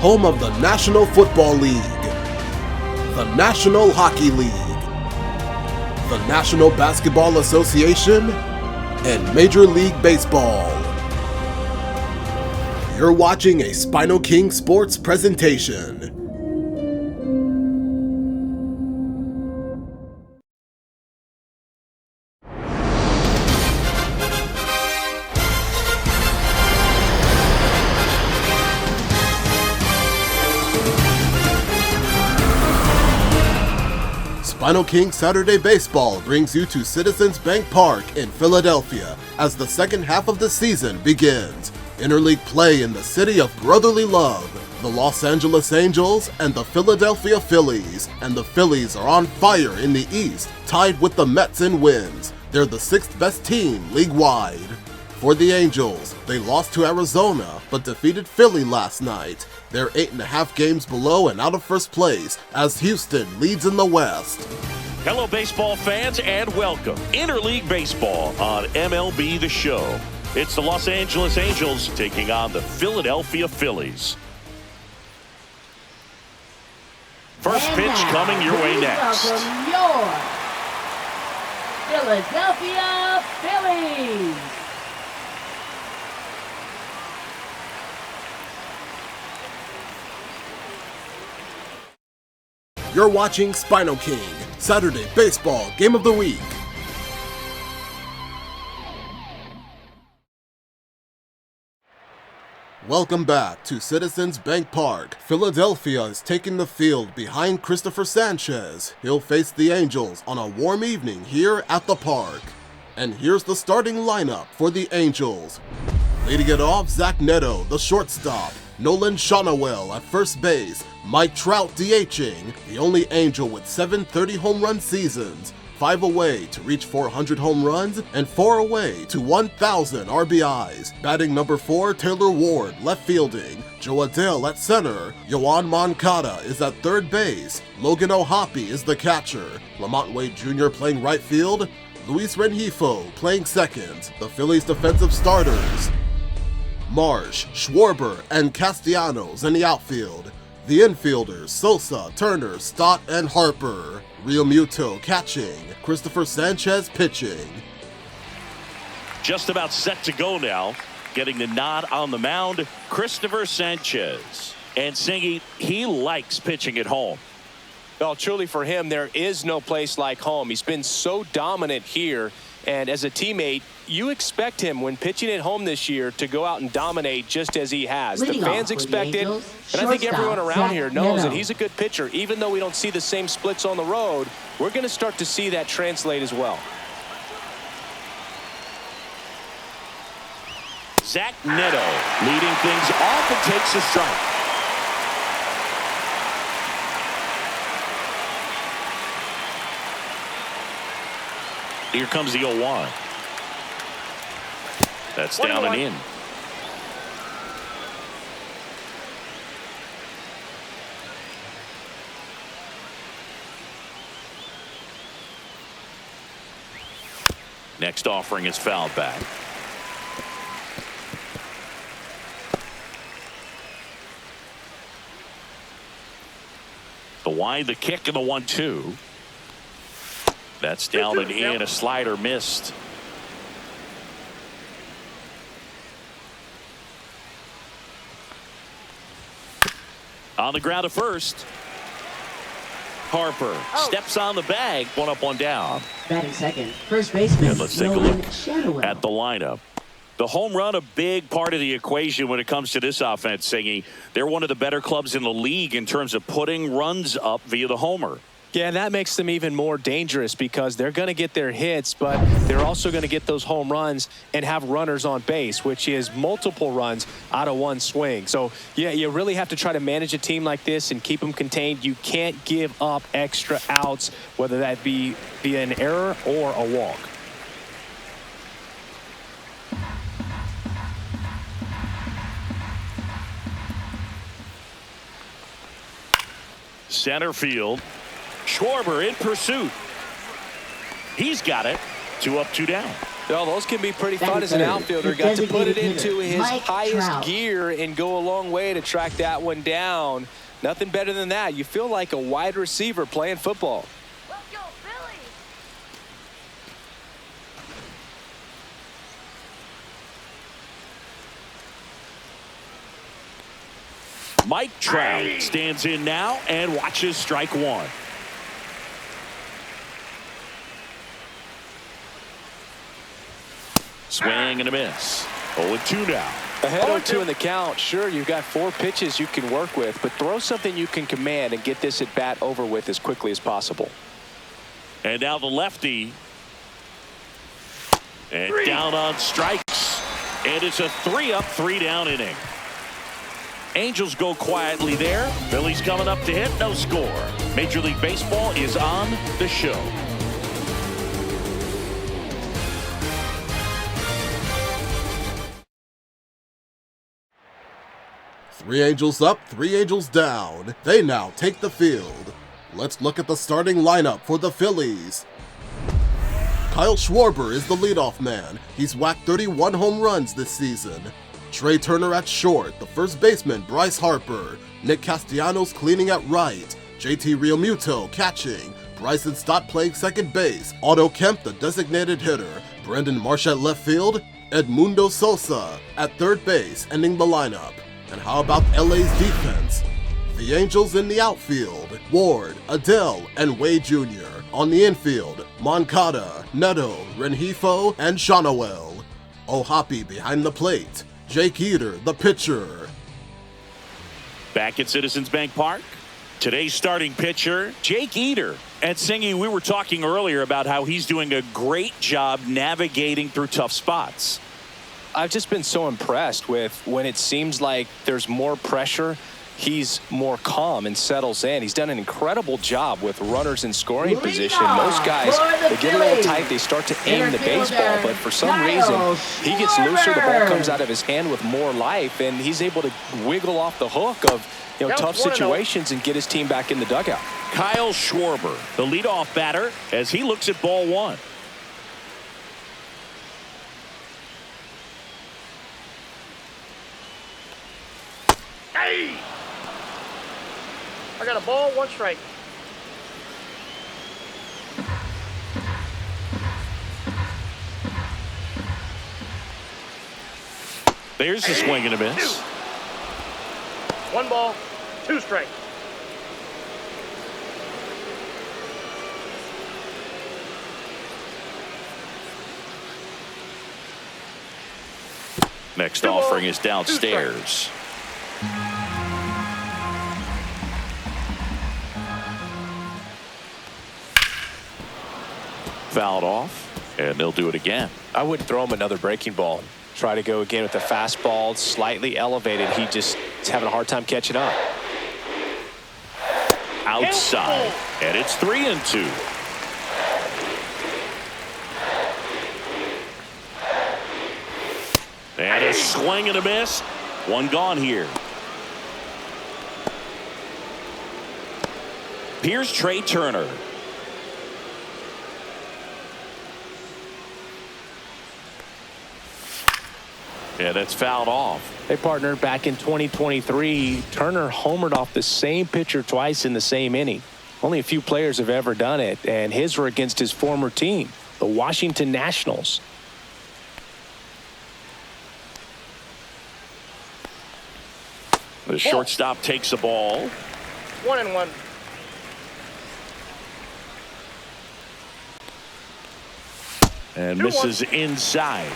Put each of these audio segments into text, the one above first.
home of the National Football League, the National Hockey League, the National Basketball Association, and Major League Baseball. You're watching a SpinoKing Sports presentation. SpinoKing Saturday Baseball brings you to Citizens Bank Park in Philadelphia as the second half of the season begins. Interleague play in the city of brotherly love. The Los Angeles Angels and the Philadelphia Phillies. And the Phillies are on fire in the East, tied with the Mets in wins. They're the sixth best team league-wide. For the Angels, they lost to Arizona, but defeated Philly last night. They're 8.5 games below and out of first place as Houston leads in the West. Hello, baseball fans, and welcome. Interleague Baseball on MLB The Show. It's the Los Angeles Angels taking on the Philadelphia Phillies. First pitch coming your way next. Welcome your Philadelphia Phillies. You're watching SpinoKing, Saturday Baseball Game of the Week. Welcome back to Citizens Bank Park. Philadelphia is taking the field behind Christopher Sanchez. He'll face the Angels on a warm evening here at the park. And here's the starting lineup for the Angels. Leading it off, Zach Neto, the shortstop. Nolan Shonawell at first base. Mike Trout DHing, the only Angel with 730 home run seasons. 5 away to reach 400 home runs, and 4 away to 1,000 RBIs. Batting number 4, Taylor Ward, left fielding. Joe Adele at center. Yoan Moncada is at third base. Logan O'Hoppe is the catcher. Lamont Wade Jr. playing right field. Luis Rengifo playing second. The Phillies defensive starters: Marsh, Schwarber, and Castellanos in the outfield. The infielders: Sosa, Turner, Stott, and Harper. Real Muto catching. Christopher Sanchez pitching. Just about set to go now. Getting the nod on the mound, Christopher Sanchez. And Singy, he likes pitching at home. Well, truly for him, there is no place like home. He's been so dominant here. And as a teammate, you expect him when pitching at home this year to go out and dominate just as he has. The fans expect it, and I think everyone around here knows that he's a good pitcher. Even though we don't see the same splits on the road, we're going to start to see that translate as well. Zach Neto leading things off and takes a strike. Here comes the 0-1. That's down and in. Next offering is fouled back. The wide, the kick, and the 1-2. That's down and in. A slider missed. On the ground at first. Harper steps on the bag. 1 up, 1 down. Batting second, first baseman. And let's take a look at the lineup. The home run, a big part of the equation when it comes to this offense, Singy. They're one of the better clubs in the league in terms of putting runs up via the homer. Yeah, that makes them even more dangerous because they're going to get their hits, but they're also going to get those home runs and have runners on base, which is multiple runs out of one swing. So, yeah, you really have to try to manage a team like this and keep them contained. You can't give up extra outs, whether that be via an error or a walk. Center field. Schwarber in pursuit. He's got it. 2 up, 2 down. Well, those can be pretty fun as an outfielder. Got to put it into his highest gear and go a long way to track that one down. Nothing better than that. You feel like a wide receiver playing football. Let's go, Phillies! Mike Trout stands in now and watches strike one. Swing and a miss. 0-2 now. Ahead 0-2 in the count. Sure, you've got 4 pitches you can work with, but throw something you can command and get this at bat over with as quickly as possible. And now the lefty. And down on strikes. And it's a 3-up, 3-down inning. Angels go quietly there. Phillies coming up to hit. No score. Major League Baseball is on the show. Three Angels up, 3 Angels down. They now take the field. Let's look at the starting lineup for the Phillies. Kyle Schwarber is the leadoff man. He's whacked 31 home runs this season. Trey Turner at short, the first baseman Bryce Harper, Nick Castellanos cleaning at right, JT Realmuto catching, Bryson Stott playing second base, Otto Kemp the designated hitter, Brandon Marsh at left field, Edmundo Sosa at third base ending the lineup. And how about LA's defense? The Angels in the outfield, Ward, Adele, and Wade Jr. On the infield, Moncada, Neto, Rengifo, and Shawnoel. O'Hoppe behind the plate, Jake Eater, the pitcher. Back at Citizens Bank Park, today's starting pitcher, Jake Eater. And Singy, we were talking earlier about how he's doing a great job navigating through tough spots. I've just been so impressed with when it seems like there's more pressure, he's more calm and settles in. He's done an incredible job with runners in scoring position. Most guys, they get a little tight, they start to aim the baseball, but for some reason, he gets looser, the ball comes out of his hand with more life, and he's able to wiggle off the hook of tough situations and get his team back in the dugout. Kyle Schwarber, the leadoff batter, as he looks at ball one. Hey! I got a ball, 1 strike. There's a swing and a miss. 1 ball, 2 strikes. Next offering is downstairs. Fouled off, and they'll do it again. I wouldn't throw him another breaking ball. Try to go again with the fastball, slightly elevated. He just is having a hard time catching up. Outside, and it's 3-2. And a swing and a miss. 1 gone here. Here's Trey Turner. Yeah, that's fouled off. They partnered back in 2023. Turner homered off the same pitcher twice in the same inning. Only a few players have ever done it, and his were against his former team, the Washington Nationals. The shortstop takes the ball. 1-1. And misses inside.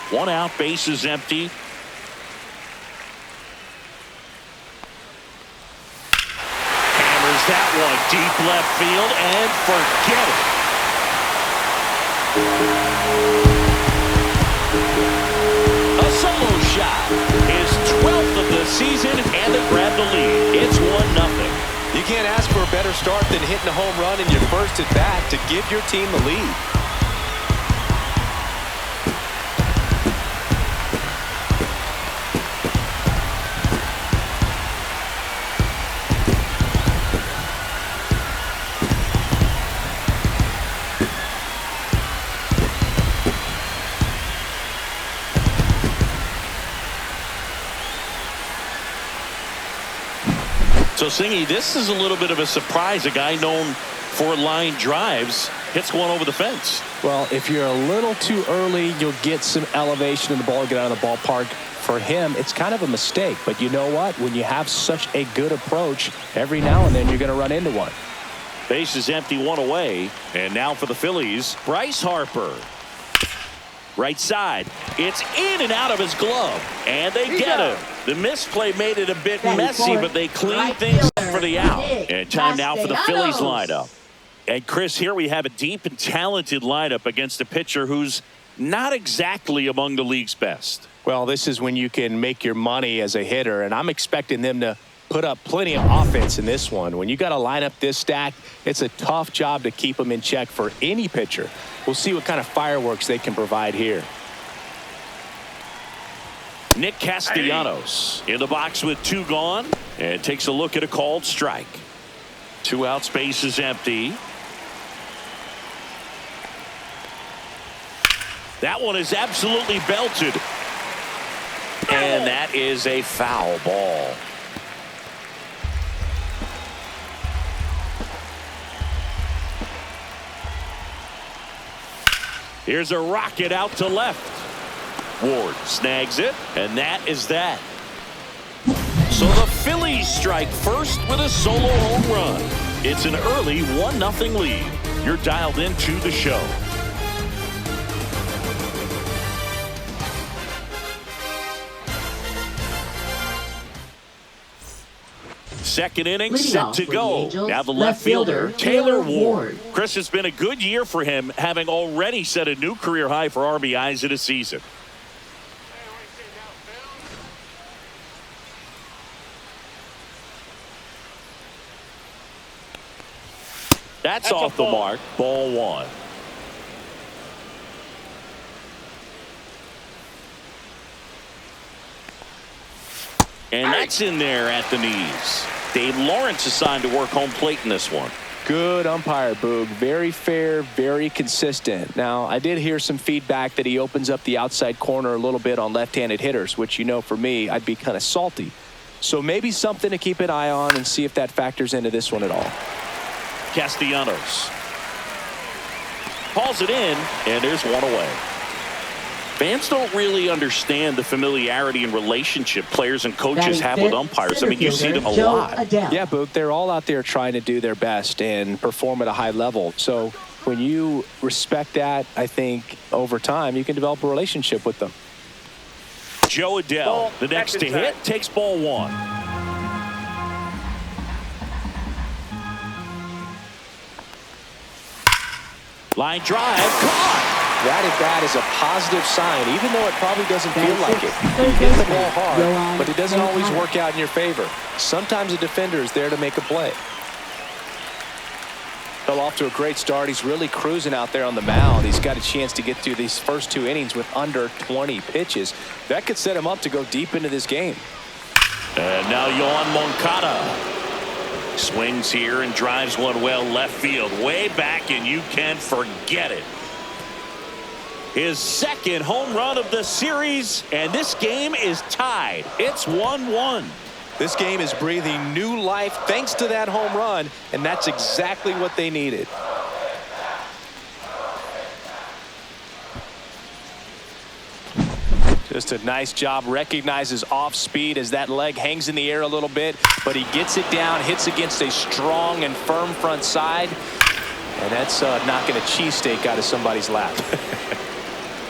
1 out, base is empty. Hammers that one deep left field and forget it. A solo shot. His 12th of the season, and they grab the lead. It's 1-0. You can't ask for a better start than hitting a home run in your first at bat to give your team the lead. So, Singy, this is a little bit of a surprise. A guy known for line drives hits one over the fence. Well, if you're a little too early, you'll get some elevation in the ball, get out of the ballpark. For him, it's kind of a mistake. But you know what? When you have such a good approach, every now and then you're going to run into one. Base is empty, one away. And now for the Phillies, Bryce Harper. Right side. It's in and out of his glove. And they get him. The misplay made it a bit messy, but they clean things up for the out. And time now for the Phillies lineup. And Chris, here we have a deep and talented lineup against a pitcher who's not exactly among the league's best. Well, this is when you can make your money as a hitter, and I'm expecting them to put up plenty of offense in this one. When you got to line up this stack, it's a tough job to keep them in check for any pitcher. We'll see what kind of fireworks they can provide here. Nick Castellanos in the box with 2 gone and takes a look at a called strike. 2 outs, base is empty. That one is absolutely belted. And that is a foul ball. Here's a rocket out to left. Ward snags it, and that is that. So the Phillies strike first with a solo home run. It's an early 1-0 lead. You're dialed into the show. Second inning set to go. Now the left fielder, Taylor Ward. Chris, has been a good year for him, having already set a new career high for RBIs in a season. That's off the mark. Ball 1. And that's in there at the knees. Dave Lawrence assigned to work home plate in this one. Good umpire, Boog. Very fair, very consistent. Now, I did hear some feedback that he opens up the outside corner a little bit on left-handed hitters, which, you know, for me, I'd be kind of salty. So maybe something to keep an eye on and see if that factors into this one at all. Castellanos hauls it in, and there's one away. Fans don't really understand the familiarity and relationship players and coaches have with umpires. I mean, you see them a lot. Yeah, Boog, they're all out there trying to do their best and perform at a high level. So when you respect that, I think over time you can develop a relationship with them. Joe Adele, the next to hit, takes ball 1. Line drive, caught. That at bat is a positive sign, even though it probably doesn't feel like it. You hit the ball hard, but it doesn't always work out in your favor. Sometimes a defender is there to make a play. Fell off to a great start. He's really cruising out there on the mound. He's got a chance to get through these first 2 innings with under 20 pitches. That could set him up to go deep into this game. And now Yohan Moncada swings here and drives one well left field, way back, and you can forget it. His second home run of the series, and this game is tied. It's 1-1. This game is breathing new life thanks to that home run, and that's exactly what they needed. Just a nice job. Recognizes off speed as that leg hangs in the air a little bit, but he gets it down, hits against a strong and firm front side, and that's knocking a cheesesteak out of somebody's lap.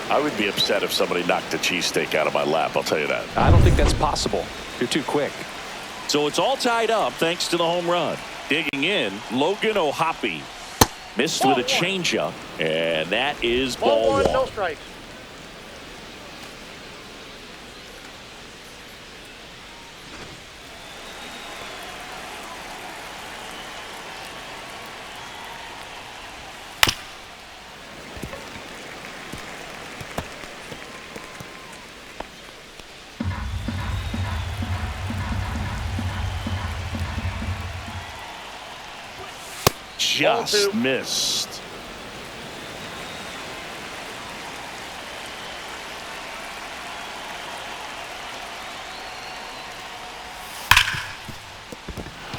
I would be upset if somebody knocked a cheesesteak out of my lap, I'll tell you that. I don't think that's possible. You're too quick. So it's all tied up thanks to the home run. Digging in, Logan O'Hoppe missed with a changeup, and that is ball 1. No strikes. Just missed.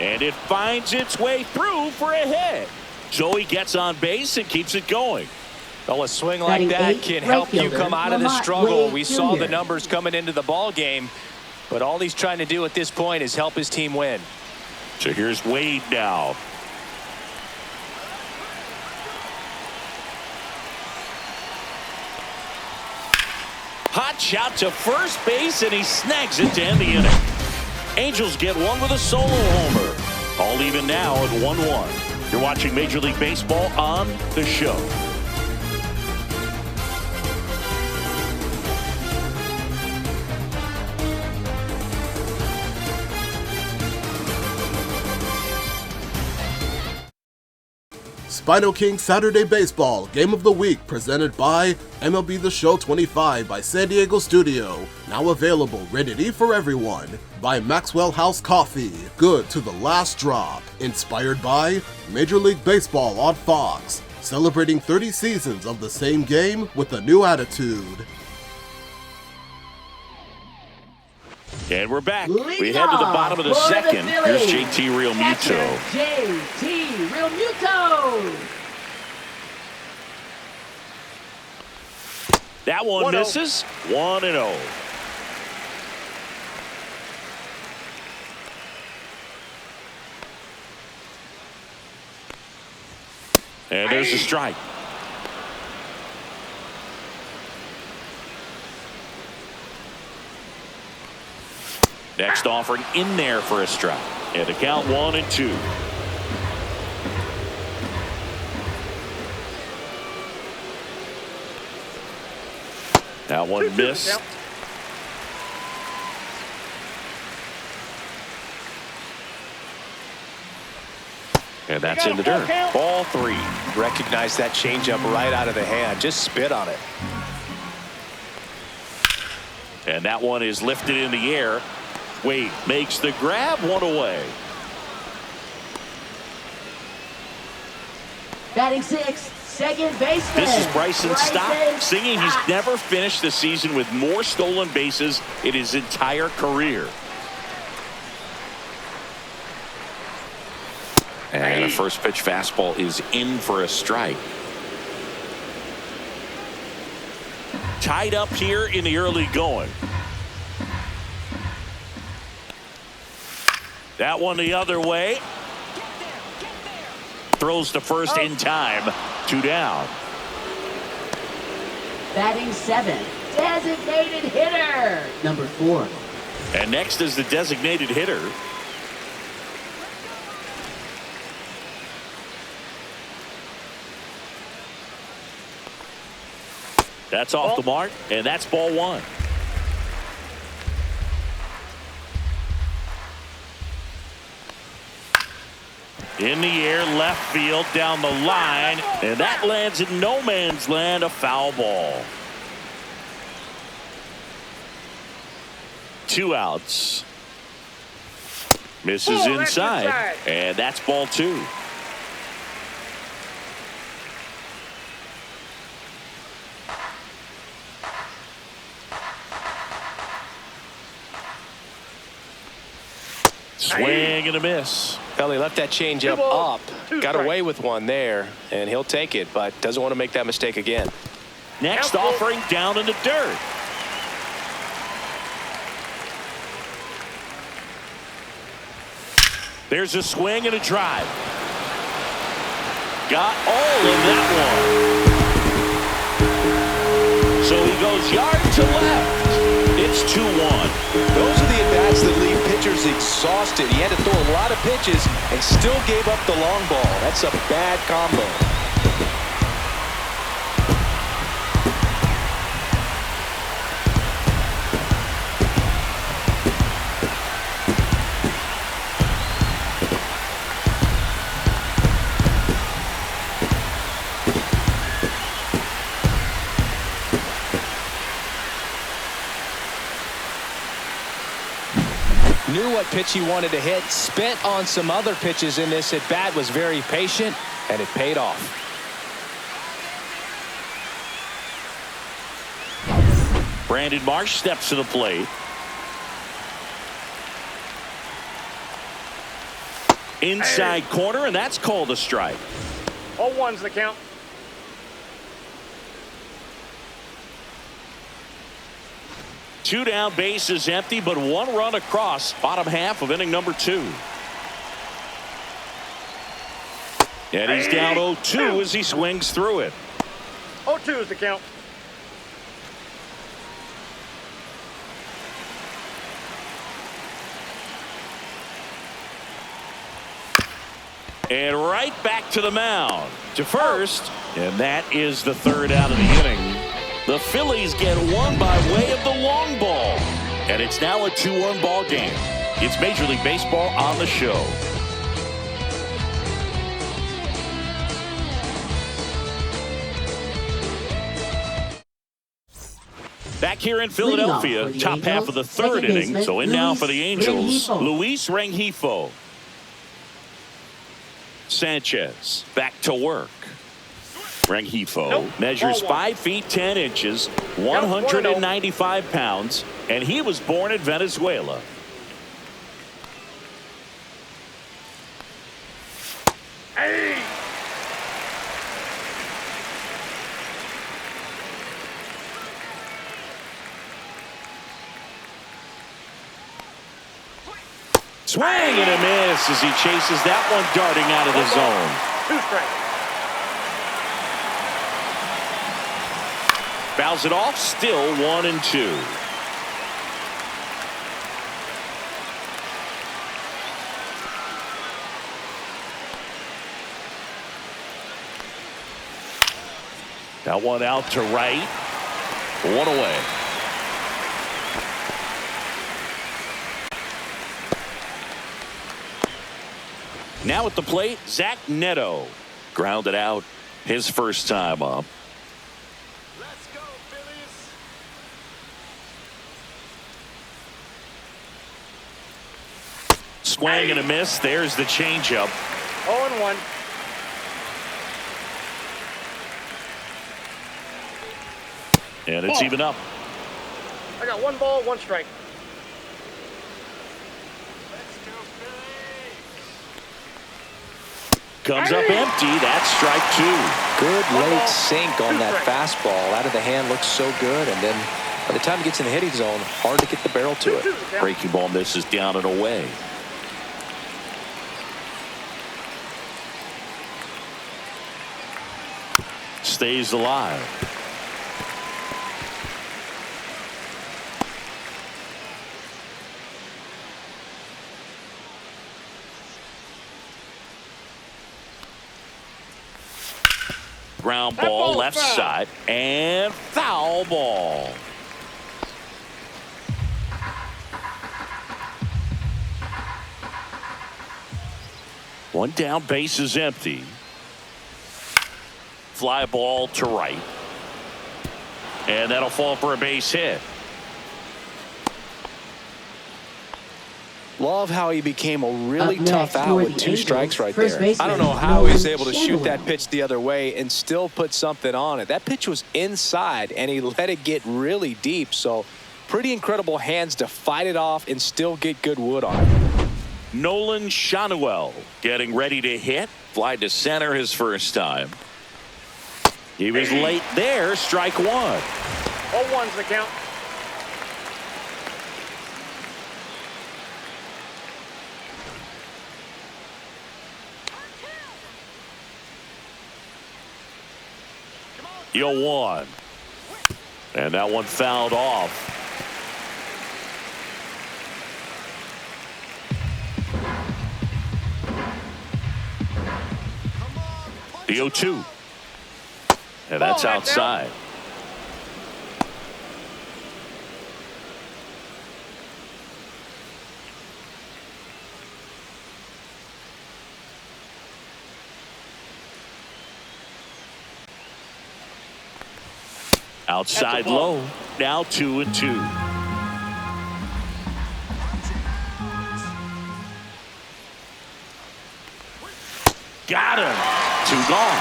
And it finds its way through for a hit. So he gets on base and keeps it going. Well, a swing like that can help you come out of the struggle. We saw the numbers coming into the ball game, but all he's trying to do at this point is help his team win. So here's Wade now. Hot shot to first base, and he snags it to end the inning. Angels get one with a solo homer. All even now at 1-1. You're watching Major League Baseball on The Show. SpinoKing Saturday Baseball Game of the Week presented by MLB The Show 25 by San Diego Studio. Now available rated E for everyone. By Maxwell House Coffee, good to the last drop. Inspired by Major League Baseball on Fox, celebrating 30 seasons of the same game with a new attitude. And we're back. Lead We head to the off bottom of the for the second. Here's Phillies. JT Realmuto. JT Realmuto. That one 1-0. misses. 1-0. And there's a strike. Next offering in there for a strike. And a count 1-2. That one missed. And that's in the dirt. Ball 3. Recognize that changeup right out of the hand. Just spit on it. And that one is lifted in the air. Wade makes the grab, one away. Batting sixth, second baseman. This is Bryson Stott singing he's never finished the season with more stolen bases in his entire career. And a first pitch fastball is in for a strike. Tied up here in the early going. That one the other way. Throws to first in time. 2 down. Batting seventh, designated hitter. Number 4. And next is the designated hitter. That's off the mark, and that's ball 1. In the air, left field, down the line, and that lands in no man's land, a foul ball. 2 outs. Misses inside, and that's ball 2. Swing and a miss. Well, he left that changeup up. Got away with one there, and he'll take it, but doesn't want to make that mistake again. Next offering down in the dirt. There's a swing and a drive. Got all of that one. So he goes yard to left. It's 2-1. Those are the at-bats that leave pitchers exhausted. He had to throw a lot of pitches and still gave up the long ball. That's a bad combo. Knew what pitch he wanted to hit, spent on some other pitches in this at bat, was very patient, and it paid off. Brandon Marsh steps to the plate. Inside corner, and that's called a strike. All ones the count. Two down, bases empty, but one run across. Bottom half of inning number 2. And he's down 0-2 as he swings through it. 0-2 is the count. And right back to the mound. To first. And that is the 3rd out of the inning. The Phillies get one by way of the long ball. And it's now a 2-1 ball game. It's Major League Baseball on the show. Back here in Philadelphia, top half of the 3rd inning. So in now for the Angels, Luis Rengifo. Sanchez back to work. Rengifo measures 5 feet 10 inches, 195 pounds, and he was born in Venezuela. Hey! Swing and a miss as he chases that one darting out of the zone. 2 strikes. Fouls it off, still 1-2. That one out to right. 1 away. Now at the plate, Zach Neto. Grounded out his first time up. Let's go, Phillies. Swing and a miss. There's the changeup. 0-1. And it's even up. I got 1 ball, 1 strike. Comes up empty. That's strike 2. Good late sink on that fastball. Out of the hand, looks so good. And then by the time it gets in the hitting zone, hard to get the barrel to it. Breaking ball misses down and away. Stays alive. Ground ball left side and foul ball. One down, base is empty. Fly ball to right. And that'll fall for a base hit. Love how he became a really tough out with 2 strikes right there. I don't know how Nolan he was able to shoot that Shadowell. pitch the other way and still put something on it. That pitch was inside, and he let it get really deep. So pretty incredible hands to fight it off and still get good wood on it. Nolan Shadowell getting ready to hit. Fly to center his first time. He was late there. Strike 1. All ones the count. Yo 1. And that one fouled off. The 0-2. And that's outside. Outside low. Now 2-2. Got him. 2 gone.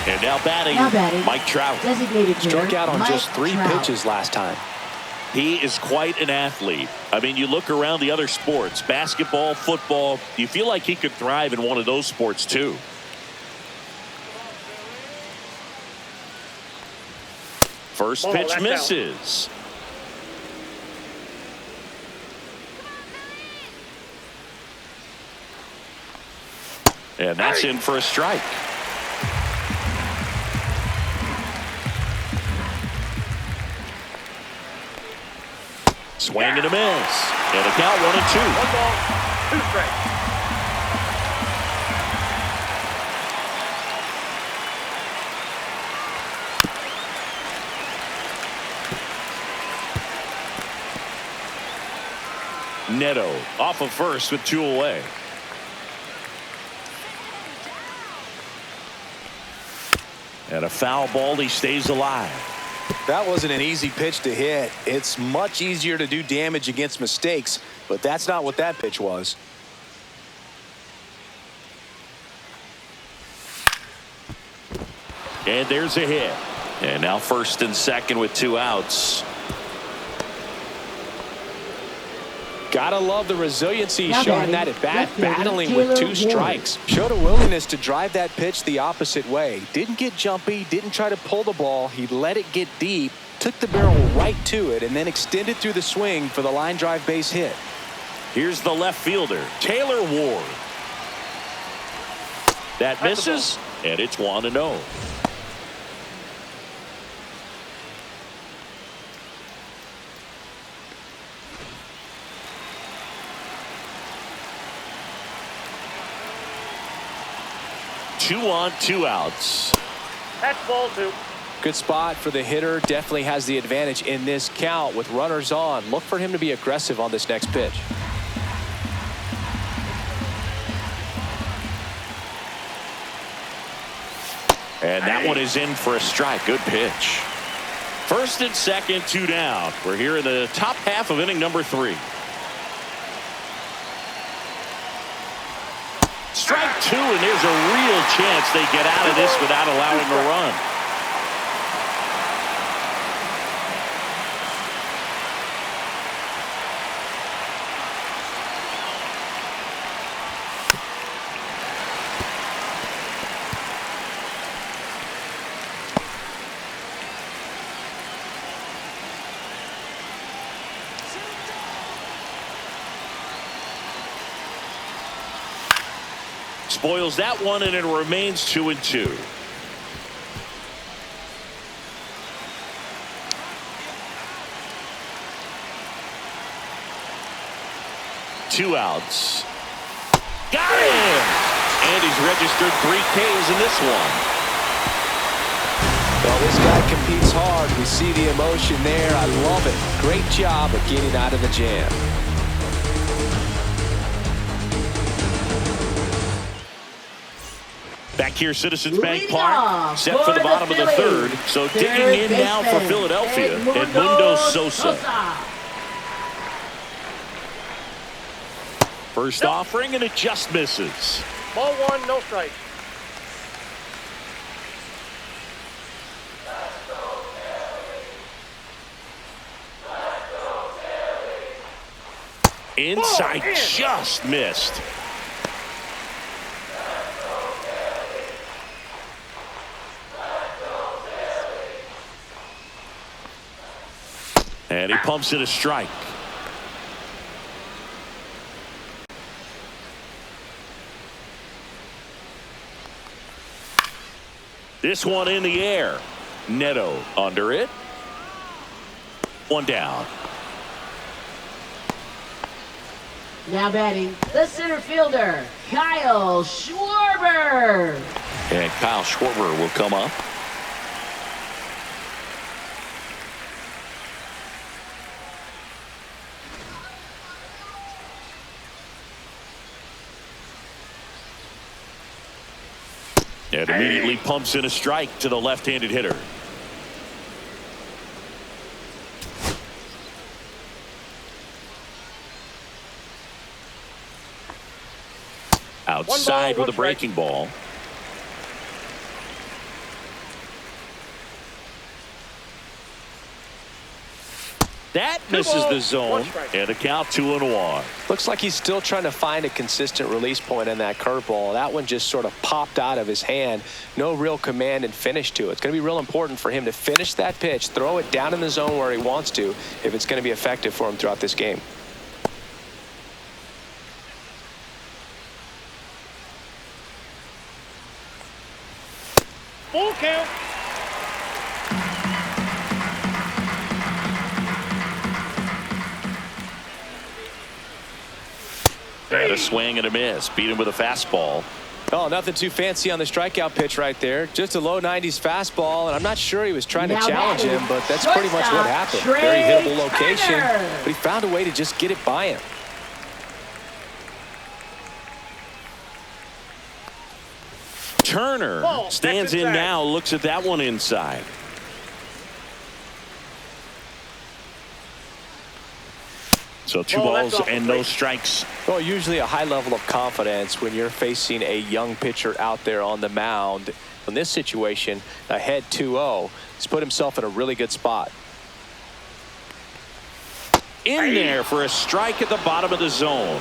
And now batting, Mike Trout. Designated hitter, Struck out on Mike just 3 Trout. pitches last time. He is quite an athlete. I mean, you look around the other sports, basketball, football, you feel like he could thrive in one of those sports too. First pitch misses. And that's in for a strike. Swing and a miss. And a count 1-2. 1 ball, 2 strikes. Neto off of first with 2 away. And a foul ball. He stays alive. That wasn't an easy pitch to hit. It's much easier to do damage against mistakes, but that's not what that pitch was. And there's a hit. And now first and second with 2 outs. Gotta love the resiliency Now shown in that batting, at bat, left fielder, battling with 2 Taylor strikes. Showed a willingness to drive that pitch the opposite way. Didn't get jumpy, didn't try to pull the ball. He let it get deep, took the barrel right to it, and then extended through the swing for the line drive base hit. Here's the left fielder, Taylor Ward. That misses, and it's 1-0. Two on, 2 outs. That's ball 2. Good spot for the hitter. Definitely has the advantage in this count with runners on. Look for him to be aggressive on this next pitch. And that one is in for a strike. Good pitch. First and second, 2 down. We're here in the top half of inning number 3. Strike 2, and there's a real chance they get out of this without allowing a run. Spoils that one, and it remains 2-2. Two outs. Got him! And he's registered 3 Ks in this one. Well, this guy competes hard. We see the emotion there. I love it. Great job of getting out of the jam. Back here, Citizens Bank Leading Park, off set for the for bottom the of the Phillies. 3rd. So Third digging in now for baseman, Philadelphia, Edmundo Edmundo Sosa. Sosa. First offering, and it just misses. Ball 1, no strike. Inside, just missed. And he pumps it a strike. This one in the air. Neto under it. One down. Now batting, the center fielder, Kyle Schwarber. And Kyle Schwarber will come up. And immediately pumps in a strike to the left-handed hitter. Outside with a breaking ball. That Two misses balls, the zone, one strike. and a count 2-1. Looks like he's still trying to find a consistent release point in that curveball. That one just sort of popped out of his hand. No real command and finish to it. It's going to be real important for him to finish that pitch, throw it down in the zone where he wants to, if it's going to be effective for him throughout this game. Full count. And a swing and a miss. Beat him with a fastball. Oh, nothing too fancy on the strikeout pitch right there. Just a low 90s fastball, and I'm not sure he was trying to Now challenge that is him, but that's pretty much what happened. shortstop, Very hittable Trey location, Turner. but he found a way to just get it by him. Turner Ball, stands that's in inside. now, looks at that one inside. So two Ball, that's balls off the and no plate. strikes. Well, usually a high level of confidence when you're facing a young pitcher out there on the mound. In this situation, ahead 2-0, he's put himself in a really good spot. In there for a strike at the bottom of the zone.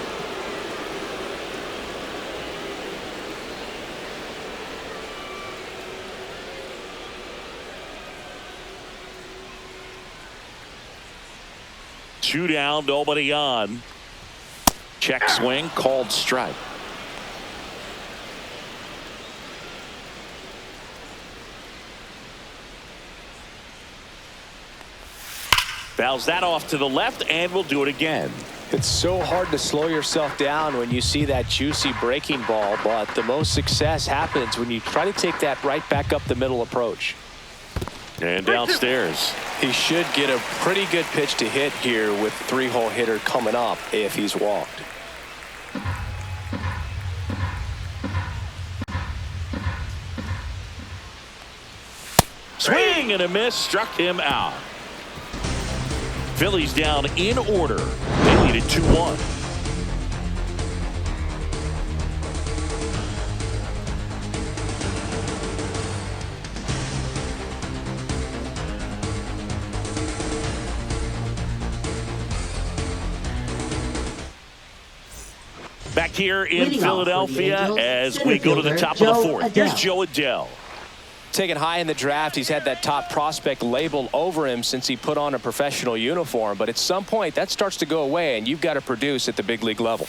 Two down, nobody on. Check swing, called strike. Fouls that off to the left, and we'll do it again. It's so hard to slow yourself down when you see that juicy breaking ball, but the most success happens when you try to take that right back up the middle approach. And downstairs. He should get a pretty good pitch to hit here with three-hole hitter coming up if he's walked. Swing and a miss, struck him out. Phillies down in order. They lead it 2-1. Back here in Leading off for the Philadelphia Angels, as center we go to the fielder, top of the Joe fourth. Adele. Here's Joe Adele. Taken high in the draft, he's had that top prospect label over him since he put on a professional uniform. But at some point, that starts to go away, and you've got to produce at the big league level.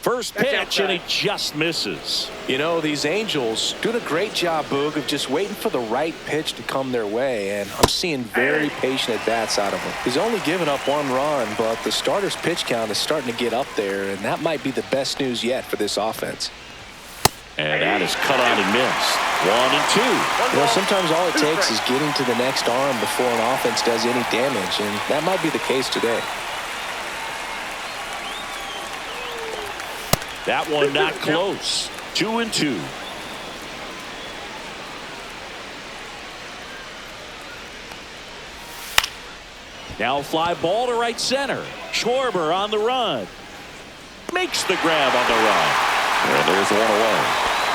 First pitch, and he just misses. You know, these Angels doing a great job, Boog, of just waiting for the right pitch to come their way, and I'm seeing very patient at-bats out of him. He's only given up one run, but the starter's pitch count is starting to get up there, and that might be the best news yet for this offense. And that is cut on and missed. 1-2. You know, sometimes all it takes is getting to the next arm before an offense does any damage, and that might be the case today. That one not close. 2-2. Now a fly ball to right center. Schwarber on the run. Makes the grab on the run. And there's one away.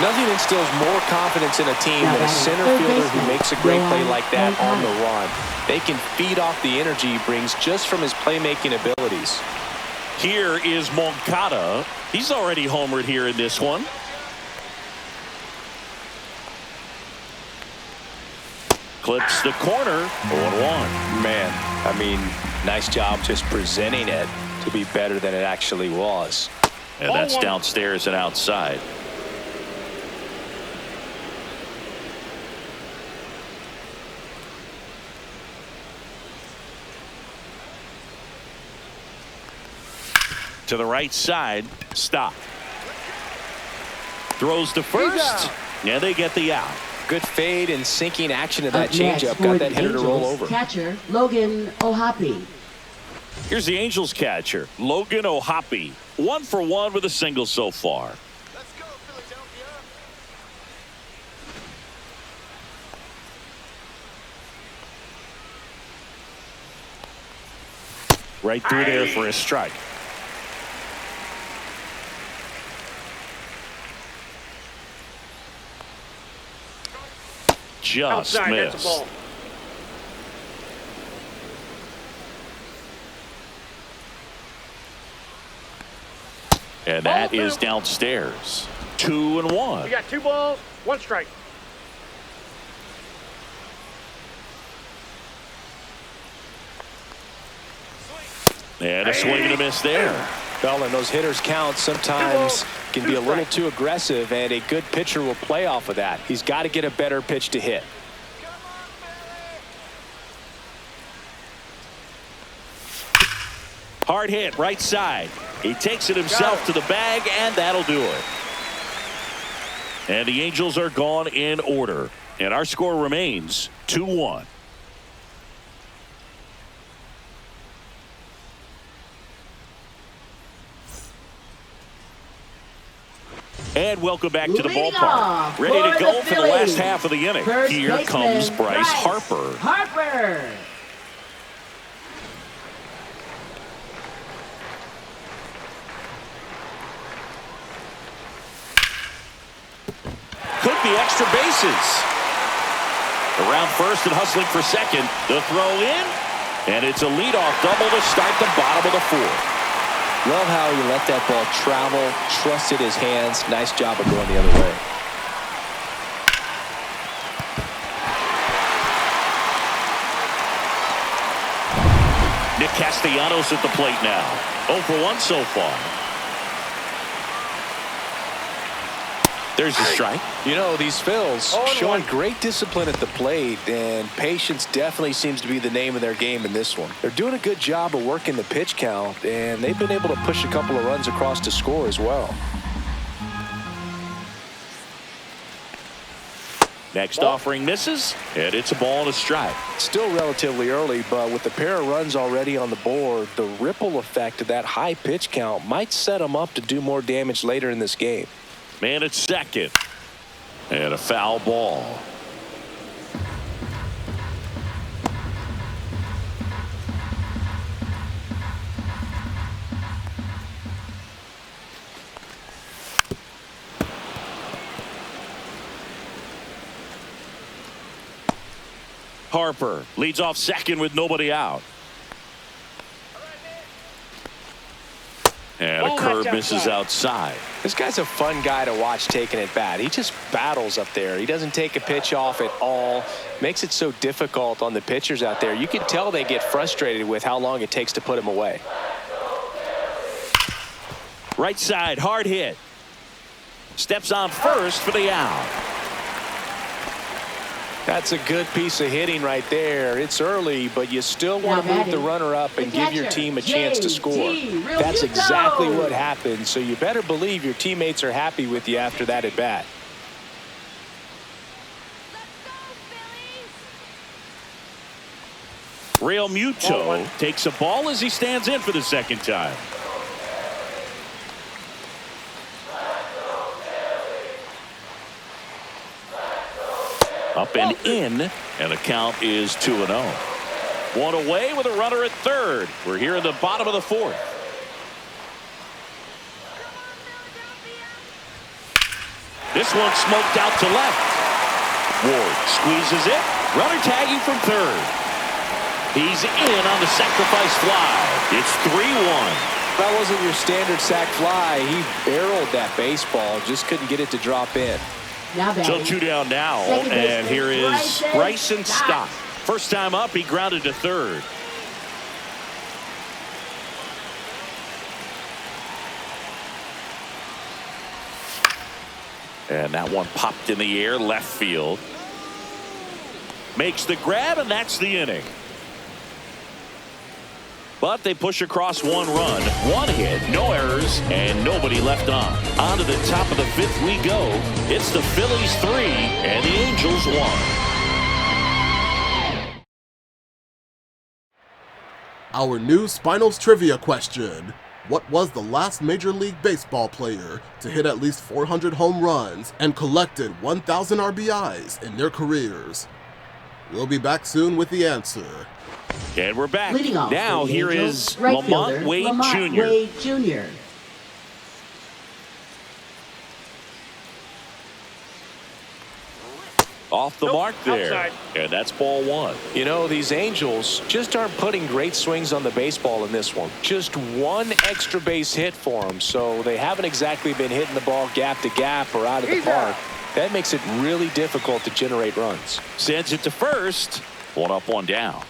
Nothing instills more confidence in a team than a center fielder who makes a great play like that on the run. They can feed off the energy he brings just from his playmaking abilities. Here is Moncada. He's already homered here in this one. Clips the corner. 0-1. Man, I mean, nice job just presenting it to be better than it actually was. And that's downstairs and outside. To the right side, stop. Throws to first, and they get the out. Good fade and sinking action of that Up next changeup. for Got that the hitter to roll Angels, over. Catcher Logan O'Hoppe. Here's the Angels catcher, Logan O'Hoppe. 1 for 1 with a single so far. Let's go, Philadelphia. Right through there for a strike. Just Outside, that's a missed. ball. And that is downstairs. 2-1. We got 2 balls, 1 strike. And a swing and a miss there. Well, and those hitters count sometimes can be a little too aggressive, and a good pitcher will play off of that. He's got to get a better pitch to hit. Hard hit, right side. He takes it himself to the bag, and that'll do it. And the Angels are gone in order. And our score remains 2-1. And welcome back to the ballpark. Ready to go for the last half of the inning. Here comes Bryce Harper. Could be extra bases. Around first and hustling for second. The throw in. And it's a leadoff double to start the bottom of the 4th. Love how he let that ball travel, trusted his hands. Nice job of going the other way. Nick Castellanos at the plate now. 0 for 1 so far. There's the strike. You know, these Phils showing great discipline at the plate, and patience definitely seems to be the name of their game in this one. They're doing a good job of working the pitch count, and they've been able to push a couple of runs across to score as well. Next offering misses, and it's a ball and a strike. Still relatively early, but with a pair of runs already on the board, the ripple effect of that high pitch count might set them up to do more damage later in this game. Man at second. And a foul ball. Harper leads off second with nobody out. And a curve misses outside. This guy's a fun guy to watch taking at bat. He just battles up there. He doesn't take a pitch off at all. Makes it so difficult on the pitchers out there. You can tell they get frustrated with how long it takes to put him away. Right side, hard hit. Steps on first for the out. That's a good piece of hitting right there. It's early, but you still want to move the runner up and give your team a chance to score. That's exactly what happened, so you better believe your teammates are happy with you after that at bat. Real Muto takes a ball as he stands in for the second time. Up and in, and the count is 2-0. One away with a runner at third. We're here in the bottom of the 4th. This one smoked out to left. Ward squeezes it. Runner tagging from third. He's in on the sacrifice fly. It's 3-1. That wasn't your standard sac fly. He barreled that baseball, just couldn't get it to drop in. So 2 down now, and here is Bryson Stott. First time up, he grounded to third. And that one popped in the air, left field. Makes the grab, and that's the inning. But they push across 1 run, 1 hit, no errors, and nobody left on. On to the top of the 5th we go. It's the Phillies 3 and the Angels 1. Our new Spinos trivia question. What was the last Major League Baseball player to hit at least 400 home runs and collected 1,000 RBIs in their careers? We'll be back soon with the answer. And we're back. Now here is Lamont Wade Jr. Off the Nope, mark there. outside. And that's ball one. You know, these Angels just aren't putting great swings on the baseball in this one. Just one extra base hit for them, so they haven't exactly been hitting the ball gap to gap or out of the He's park. out. That makes it really difficult to generate runs. Sends it to first. One up, one down.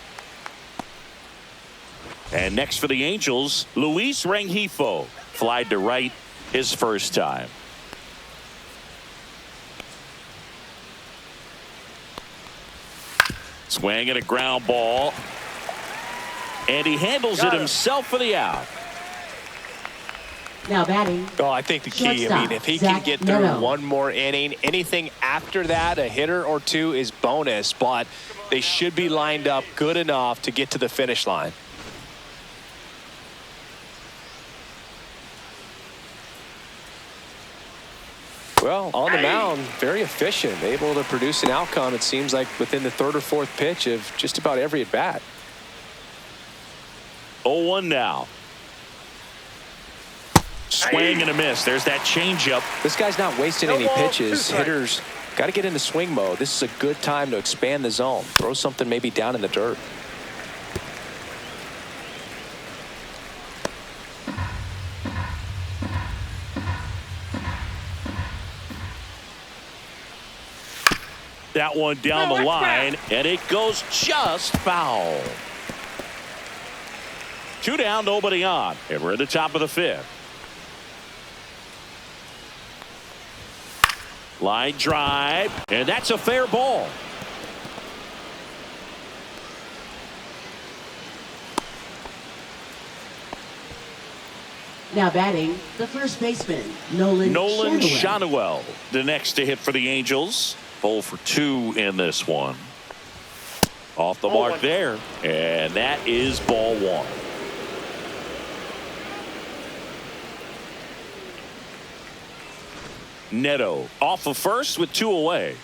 And next for the Angels, Luis Rengifo. Flied to right his first time. Swing and a ground ball. And he handles it himself for the out. Now batting. Oh, I think the key, I mean, if he can get through one more inning, anything after that, a hitter or two is bonus, but they should be lined up good enough to get to the finish line. Well, on the mound, very efficient, able to produce an outcome, it seems like, within the third or fourth pitch of just about every at-bat. 0-1 now. Swing and a miss. There's that changeup. This guy's not wasting No any ball, pitches. 2 strikes. Hitters got to get into swing mode. This is a good time to expand the zone. Throw something maybe down in the dirt. That one down the line, and it goes just foul. 2 down, nobody on, and we're at the top of the 5th. Line drive, and that's a fair ball. Now batting, the first baseman, Nolan Shanuel, the next to hit for the Angels. 0 for 2 in this one. Off the mark there, and that is ball one. Neto off of first with 2 away.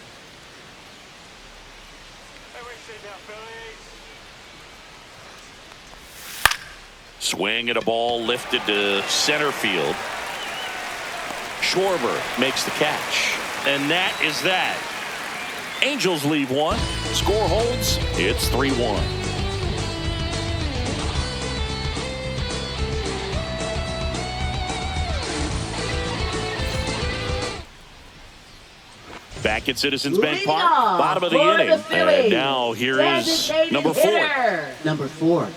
Swing at a ball lifted to center field. Schwarber makes the catch. And that is that. Angels leave one. Score holds. It's 3-1. Back at Citizens Bank Park, bottom of the inning. And now here is number 4. Number 4.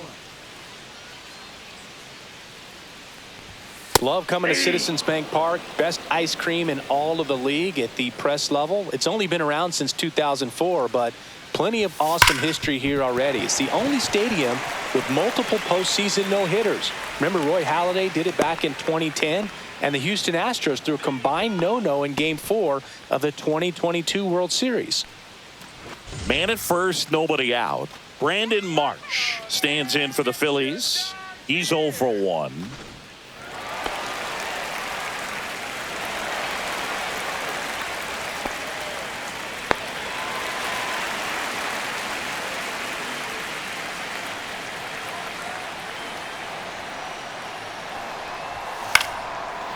Love coming to Citizens Bank Park. Best ice cream in all of the league at the press level. It's only been around since 2004, but plenty of awesome history here already. It's the only stadium with multiple postseason no-hitters. Remember Roy Halladay did it back in 2010? And the Houston Astros threw a combined no-no in Game 4 of the 2022 World Series. Man at first, nobody out. Brandon March stands in for the Phillies. He's 0 for 1.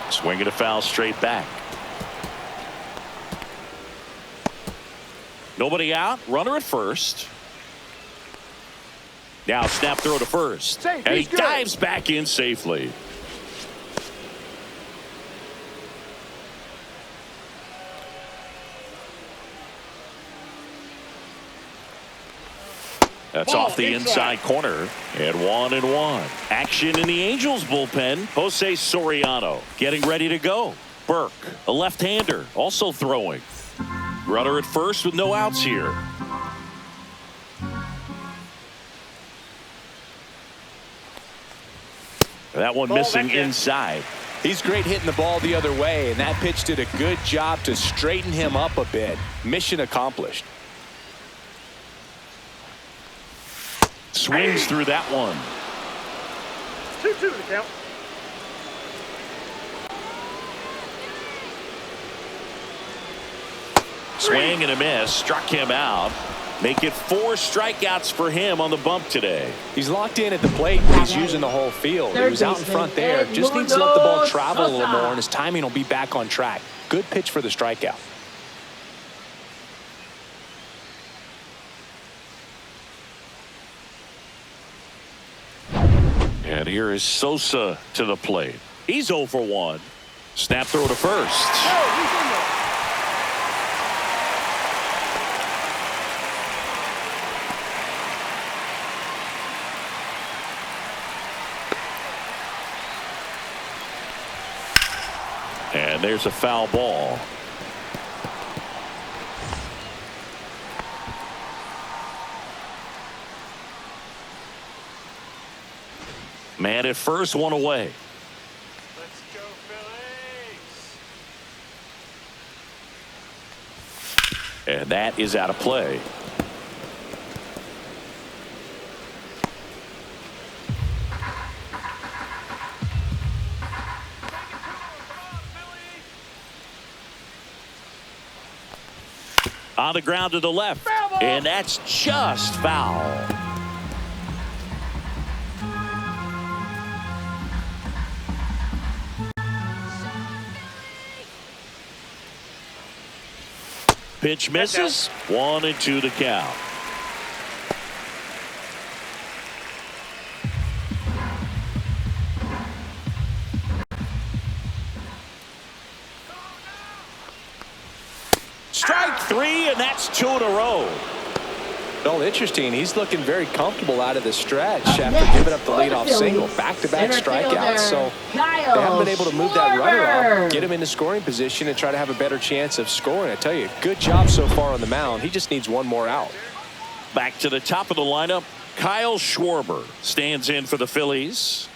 Swinging a foul straight back. Nobody out. Runner at first. Now snap throw to first. Safe, and he he's good. dives back in safely. That's Ball, off the inside corner. And 1-1. Action in the Angels bullpen. Jose Soriano getting ready to go. Burke, a left-hander, also throwing. Runner at first with no outs here. That one missing inside. He's great hitting the ball the other way, and that pitch did a good job to straighten him up a bit. Mission accomplished. Swings through that one. 2-2 the count. Swing and a miss. Struck him out. Make it 4 strikeouts for him on the bump today. He's locked in at the plate. He's using the whole field. He was out in front there. Just needs to let the ball travel a little more, and his timing will be back on track. Good pitch for the strikeout. here is Sosa to the plate. He's 0 for 1. Snap throw to first. And there's a foul ball. Man at first, one away. Let's go, Phillies. And that is out of play. On the ground to the left. And that's just foul. Pitch misses. 1-2 to count. Strike 3, and that's 2 in a row. Well, interesting. He's looking very comfortable out of the stretch after giving up the leadoff single. Back-to-back strikeouts. So they haven't been able to move that runner up, get him into scoring position, and try to have a better chance of scoring. I tell you, good job so far on the mound. He just needs one more out. Back to the top of the lineup, Kyle Schwarber stands in for the Phillies.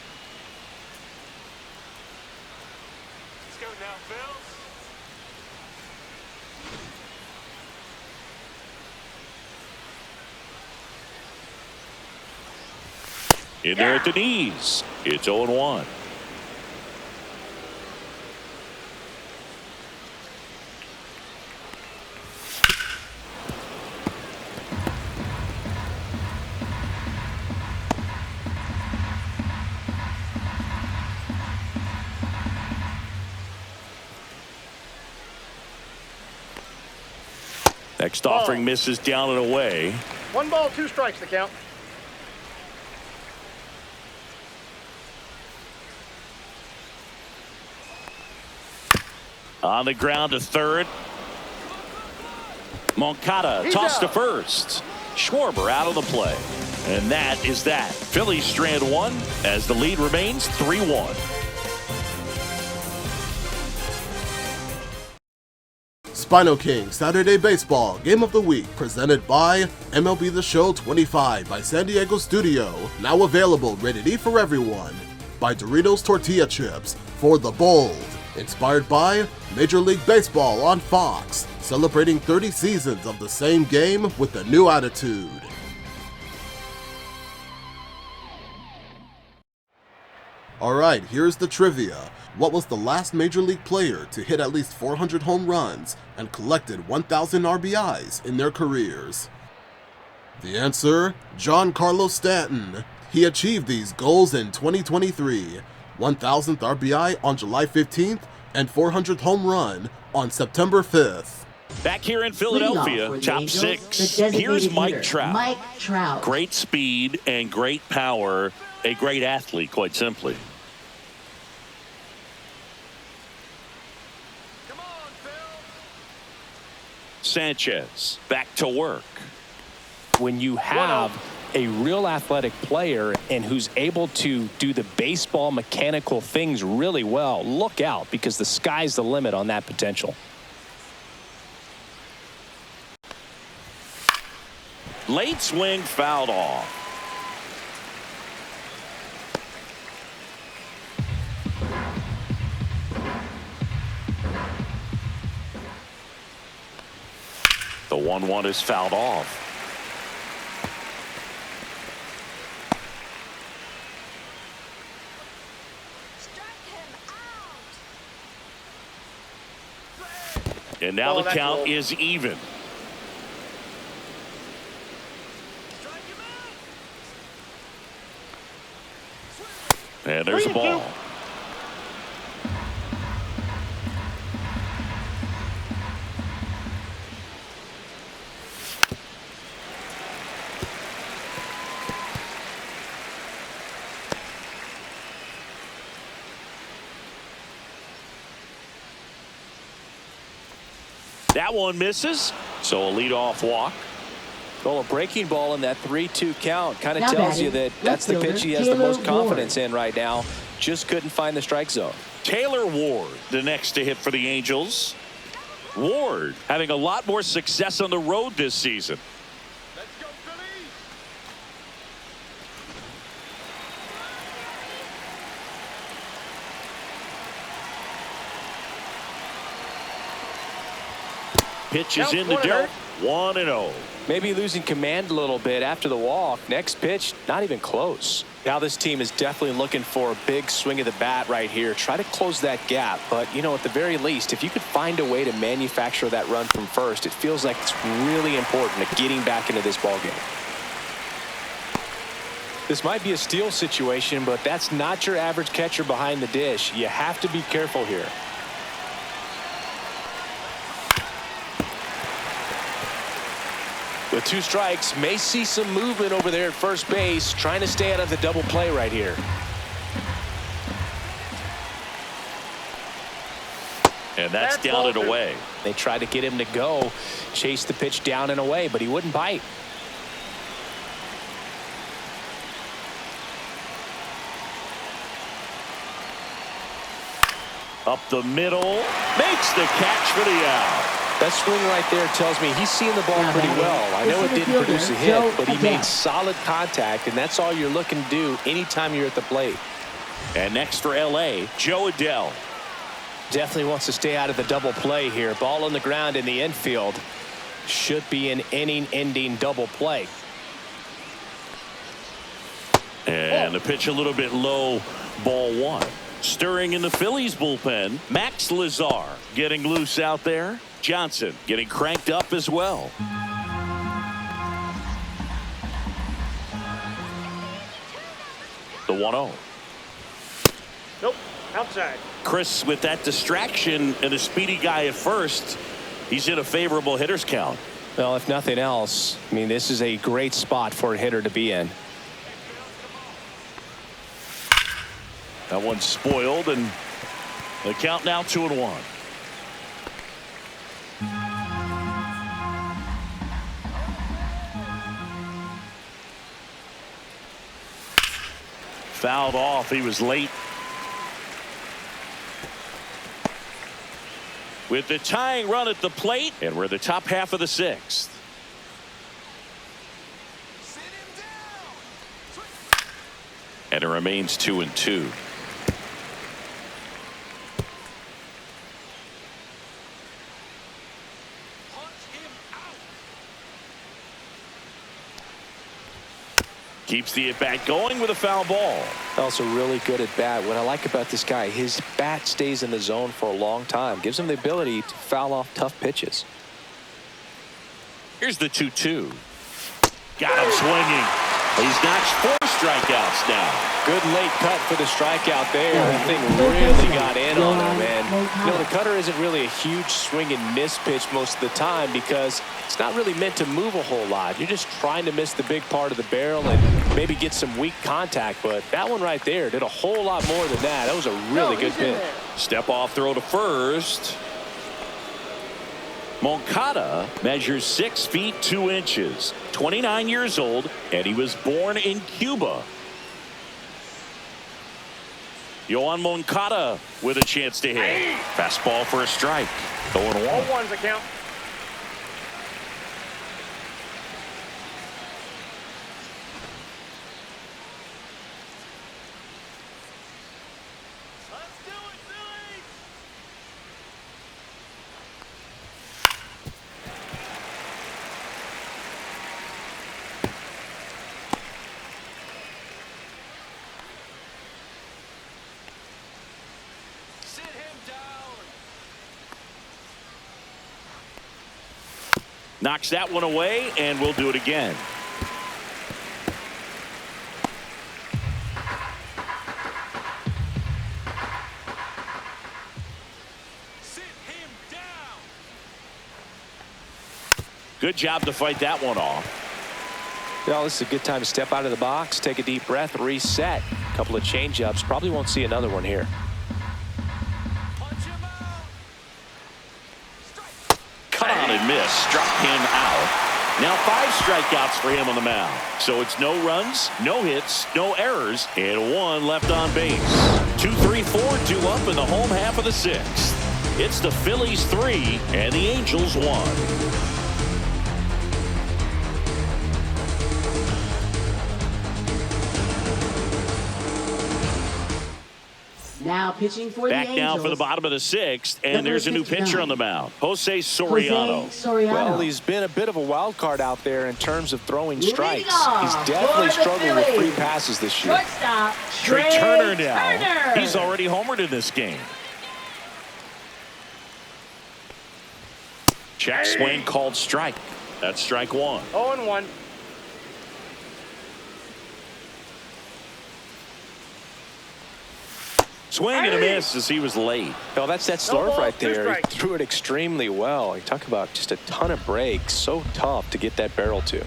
Let's go now, Phil. In there at the knees. It's 0-1. Next offering misses down and away. 1 ball, 2 strikes to count. On the ground to third. Moncada tossed to first. Schwarber out of the play. And that is that. Phillies strand 1 as the lead remains 3-1. SpinoKing Saturday Baseball Game of the Week presented by MLB The Show 25 by San Diego Studio. Now available rated E for everyone. By Doritos Tortilla Chips for the bold. Inspired by Major League Baseball on Fox, celebrating 30 seasons of the same game with a new attitude. Alright, here's the trivia. What was the last Major League player to hit at least 400 home runs and collected 1,000 RBIs in their careers? The answer, Giancarlo Stanton. He achieved these goals in 2023. 1,000th RBI on July 15th and 400th home run on September 5th. Back here in Philadelphia, top 6. Here's Mike Trout. Great speed and great power. A great athlete, quite simply. Come on, Phil. Sanchez back to work. When you have a real athletic player and who's able to do the baseball mechanical things really well, look out, because the sky's the limit on that potential. Late swing fouled off. The 1-1 is fouled off. And now the count is even. And there's the ball. That one misses. So a leadoff walk. Well, a breaking ball in that 3-2 count kind of Now tells you batting, that that's the left pitch he fielder has the Taylor most confidence in right now. Just couldn't find the strike zone. Taylor Ward, the next to hit for the Angels. Ward having a lot more success on the road this season. Let's go, Phillies. Pitch is Count in the 1-0. dirt. 1-0. Maybe losing command a little bit after the walk. Next pitch, not even close. Now this team is definitely looking for a big swing of the bat right here. Try to close that gap. But, you know, at the very least, if you could find a way to manufacture that run from first, it feels like it's really important to getting back into this ballgame. This might be a steal situation, but that's not your average catcher behind the dish. You have to be careful here. With 2 strikes, may see some movement over there at first base, trying to stay out of the double play right here. And that's down and away. They tried to get him to go, chase the pitch down and away, but he wouldn't bite. Up the middle. Makes the catch for the out. That swing right there tells me he's seeing the ball pretty well. I know it didn't produce a hit, but he made solid contact, and that's all you're looking to do anytime you're at the plate. And next for L.A., Joe Adell. Definitely wants to stay out of the double play here. Ball on the ground in the infield. Should be an inning-ending double play. And the pitch a little bit low, ball 1. Stirring in the Phillies bullpen, Max Lazar getting loose out there. Johnson getting cranked up as well. The 1-0. Nope, outside. Chris, with that distraction and a speedy guy at first, he's in a favorable hitter's count. Well, if nothing else, I mean, this is a great spot for a hitter to be in. That one's spoiled, and the count now 2-1. Fouled off. He was late. With the tying run at the plate, and we're the top half of the 6th. And it remains 2-2. Keeps the at-bat going with a foul ball. Also really good at bat. What I like about this guy, his bat stays in the zone for a long time. Gives him the ability to foul off tough pitches. Here's the 2-2. Got him swinging. He's notched 4 strikeouts now. Good late cut for the strikeout there. That thing really got in on him, and you know, the cutter isn't really a huge swing and miss pitch most of the time because it's not really meant to move a whole lot. You're just trying to miss the big part of the barrel and maybe get some weak contact, but that one right there did a whole lot more than that. That was a really good pitch. Step off throw to first. Moncada measures 6 feet 2 inches, 29 years old, and he was born in Cuba. Yohan Moncada with a chance to hit. Fastball for a strike. 0-1. 0-1's the count. Knocks that one away, and we'll do it again. Sit him down. Good job to fight that one off. Well, this is a good time to step out of the box, take a deep breath, reset. A couple of change-ups. Probably won't see another one here. Punch him out. Cut and miss. Struck him out. Now 5 strikeouts for him on the mound. So it's no runs, no hits, no errors, and 1 left on base. 2-3-4, 2 up in the home half of the 6th. It's the Phillies 3 and the Angels 1. Now pitching for Back the Angels. now for the bottom of the 6th, and Number there's a new 59. pitcher on the mound. Jose Soriano. Well, he's been a bit of a wild card out there in terms of throwing Leading strikes. off He's for definitely the struggled with free Phillies. passes this year. Shortstop, Trey Trey Turner now. Turner. He's already homered in this game. Check swing called strike. That's strike 1. 0-1. Swing and a miss as he was late. Well, that's that slurve ball, right 2 there. He strikes. threw it extremely well. You talk about just a ton of breaks. So tough to get that barrel to.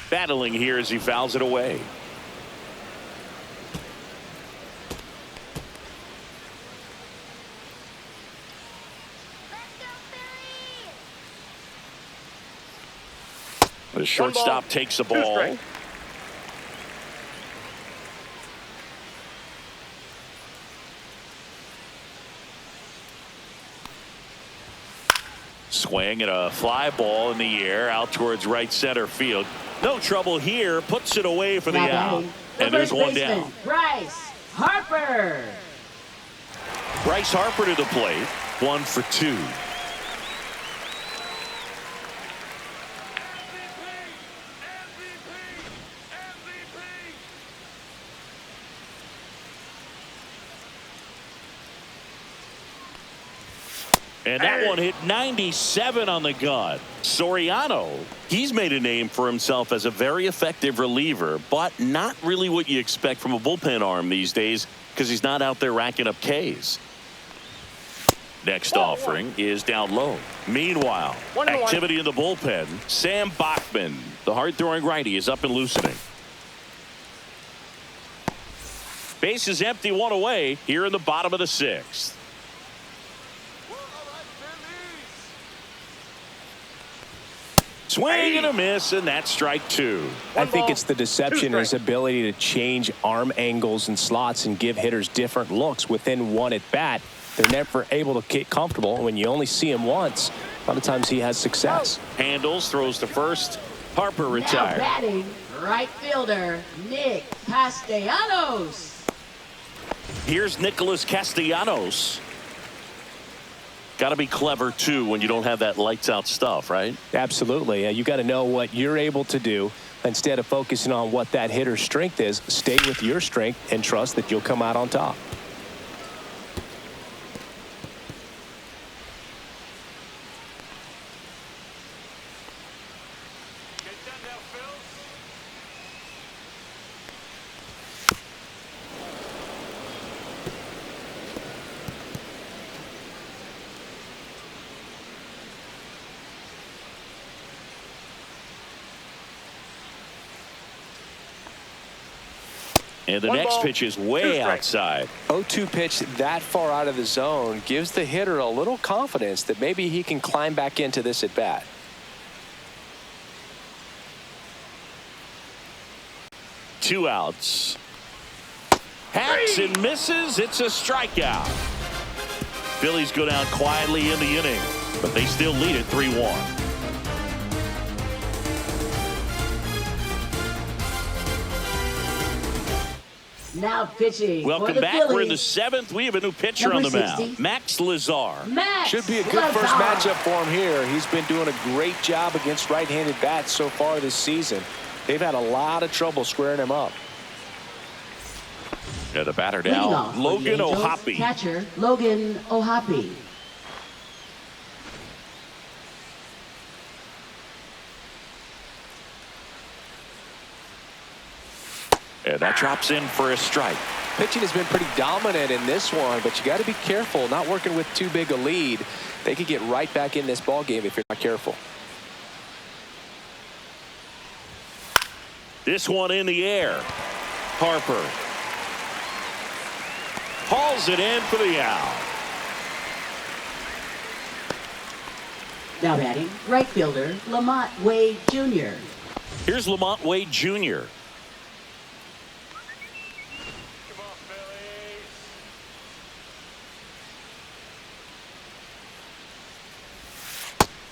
Battling here as he fouls it away. The shortstop takes the 2 ball. strikes. Swing and a fly ball in the air out towards right center field. No trouble here. Puts it away for the Now out. batting, And there's first 1 baseman, down. Bryce Harper. Bryce Harper to the plate. 1 for 2. And that one hit 97 on the gun. Soriano, he's made a name for himself as a very effective reliever, but not really what you expect from a bullpen arm these days because he's not out there racking up Ks. Next offering is down low. Meanwhile, 1-1. activity in the bullpen. Sam Bachman, the hard-throwing righty, is up and loosening. Base is empty, 1 away here in the bottom of the 6th. Swing and a miss, and that's strike 2. I think it's the 2 deception, his strikes. ability to change arm angles and slots and give hitters different looks within 1 at bat. They're never able to get comfortable. When you only see him once, a lot of times he has success. Handles, throws to first. Harper Now retired. batting, right fielder, Nick Castellanos. Here's Nicholas Castellanos. Got to be clever, too, when you don't have that lights-out stuff, right? Absolutely. You got to know what you're able to do. Instead of focusing on what that hitter's strength is, stay with your strength and trust that you'll come out on top. Get done now, Phil. And the 1 next ball, pitch is 2 way strikes. outside. 0-2 pitch that far out of the zone gives the hitter a little confidence that maybe he can climb back into this at bat. Two outs. Hacks and misses. It's a strikeout. Phillies go down quietly in the inning, but they still lead it 3-1. Now pitching Welcome for the back. Phillies. We're in the 7th. We have a new pitcher Number on the mound. 60. Max Lazar. Max Should be a good first Lazar. matchup for him here. He's been doing a great job against right-handed bats so far this season. They've had a lot of trouble squaring him up. Yeah, the batter Leading now, off for the Logan Angels, O'Hoppe. Catcher Logan O'Hoppe. And that drops in for a strike. Pitching has been pretty dominant in this one, but you got to be careful not working with too big a lead. They could get right back in this ball game if you're not careful. This one in the air. Harper hauls it in for the out. Now batting, right fielder, Lamont Wade Jr. Here's Lamont Wade Jr. Come on, Phillies.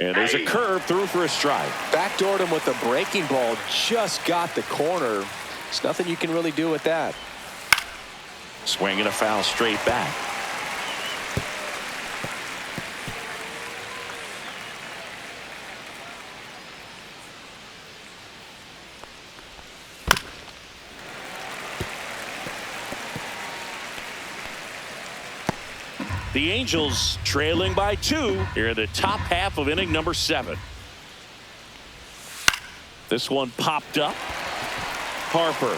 And there's a curve through for a strike. Backdoored him with a breaking ball. Just got the corner. There's nothing you can really do with that. Swing and a foul straight back. The Angels trailing by 2 here in the top half of inning number 7. This one popped up. Harper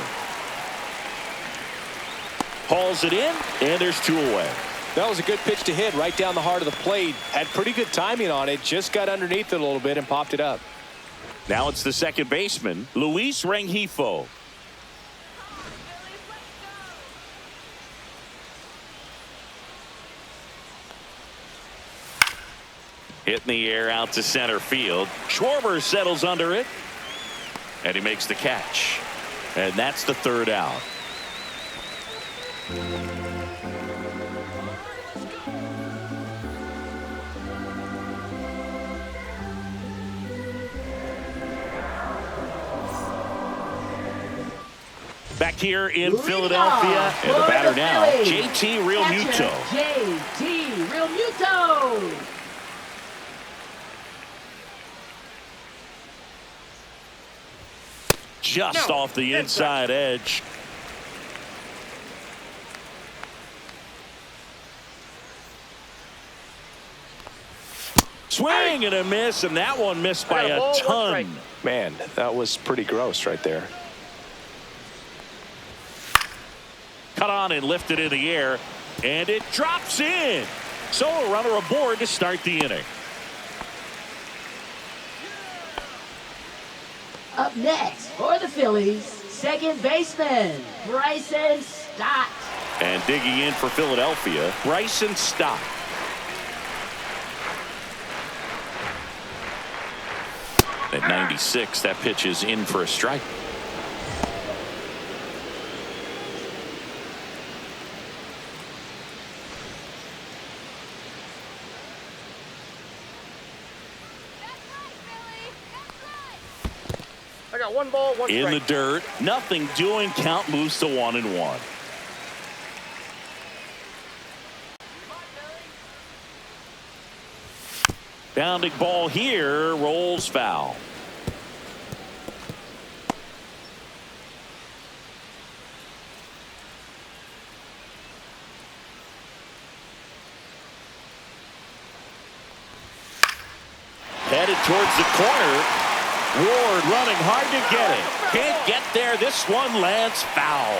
hauls it in, and there's 2 away. That was a good pitch to hit right down the heart of the plate. Had pretty good timing on it. Just got underneath it a little bit and popped it up. Now it's the second baseman, Luis Rengifo. Hit in the air out to center field. Schwarber settles under it, and he makes the catch. And that's the 3rd out. Back here in Philadelphia, and the batter now, JT Realmuto. JT Realmuto. Just off the inside edge. Swing and a miss, and that one missed by a ton. Man, that was pretty gross right there. Cut on and lifted in the air, and it drops in. So a runner aboard to start the inning. Up next for the Phillies, second baseman, Bryson Stott. And digging in for Philadelphia, Bryson Stott. At 96, that pitch is in for a strike. I got 1 ball, 1 In strike. the dirt, nothing doing. Count moves to 1-1. Bounding ball here, rolls foul. Headed towards the corner. Ward running hard to get it. Can't get there. This one lands foul.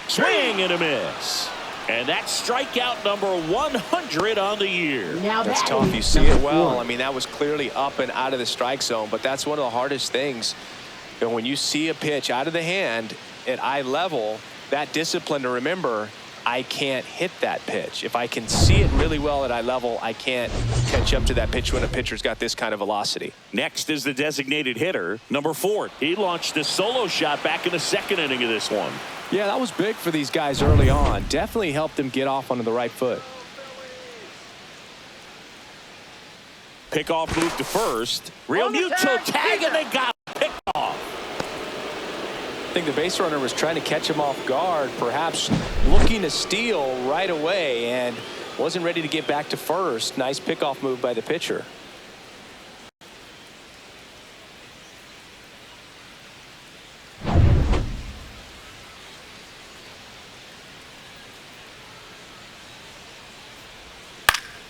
Swing and a miss. And that's strikeout number 100 on the year. Now That's batting, tough. You see number it well. 4. I mean, that was clearly up and out of the strike zone, but that's one of the hardest things. You know, when you see a pitch out of the hand at eye level, that discipline to remember, I can't hit that pitch. If I can see it really well at eye level, I can't catch up to that pitch when a pitcher's got this kind of velocity. Next is the designated hitter, number 4. He launched a solo shot back in the second inning of this one. Yeah, that was big for these guys early on. Definitely helped them get off onto the right foot. Pickoff move to first. Realmuto tag, and they got picked off. I think the base runner was trying to catch him off guard, perhaps looking to steal right away, and wasn't ready to get back to first. Nice pickoff move by the pitcher.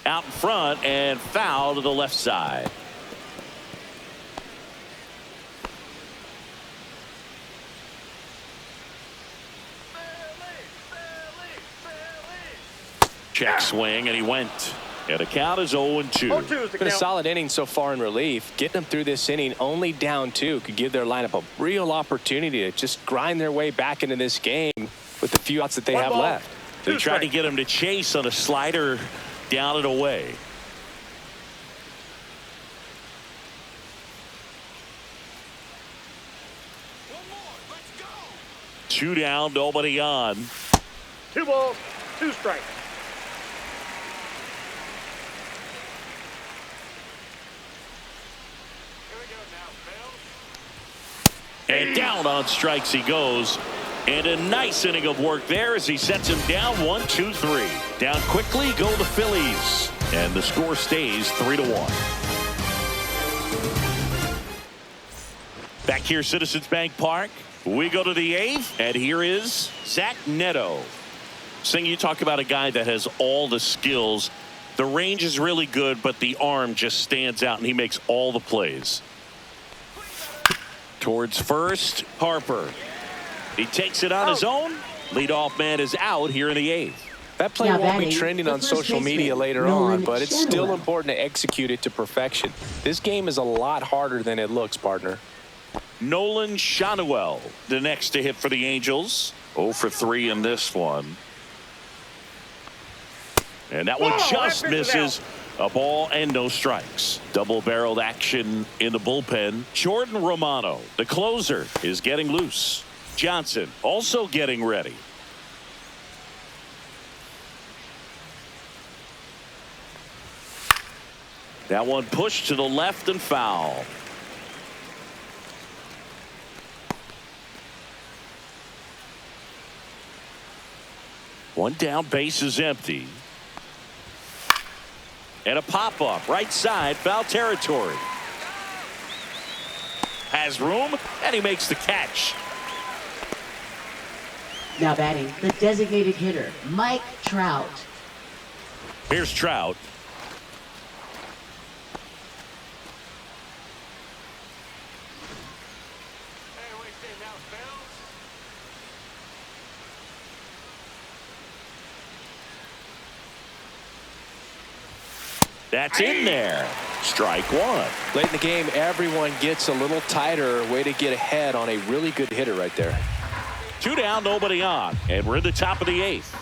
Out in front and foul to the left side. Check swing, and he went. And the count is 0-2. 0-2 is the Been a count. solid inning so far in relief. Getting them through this inning only down 2 could give their lineup a real opportunity to just grind their way back into this game with the few outs that they One have ball, left. They two tried to strikes. get him to chase on a slider down and away. Two down, nobody on. 2 balls, 2 strikes. And down on strikes he goes. And a nice inning of work there as he sets him down 1-2-3. Down quickly go the Phillies. And the score stays 3-1. Back here, Citizens Bank Park. We go to the 8th, and here is Zach Neto. Sing, you talk about a guy that has all the skills. The range is really good, but the arm just stands out, and he makes all the plays. Towards first, Harper. He takes it on his own. Leadoff man is out here in the 8th. That play Now won't be batting, trending the on first social media baseman, later Nolan on, but it's still Shadwell. important to execute it to perfection. This game is a lot harder than it looks, partner. Nolan Shadwell, the next to hit for the Angels. 0 for 3 in this one. And that one Whoa, just that misses misses. A ball and no strikes. Double-barreled action in the bullpen. Jordan Romano, the closer, is getting loose. Johnson also getting ready. That one pushed to the left and foul. One down, base is empty. And a pop-up right side, foul territory. Has room, and he makes the catch. Now batting, the designated hitter, Mike Trout. Here's Trout. That's in there. Strike one. Late in the game, everyone gets a little tighter. Way to get ahead on a really good hitter right there. 2 down, nobody on. And we're in the top of the 8th.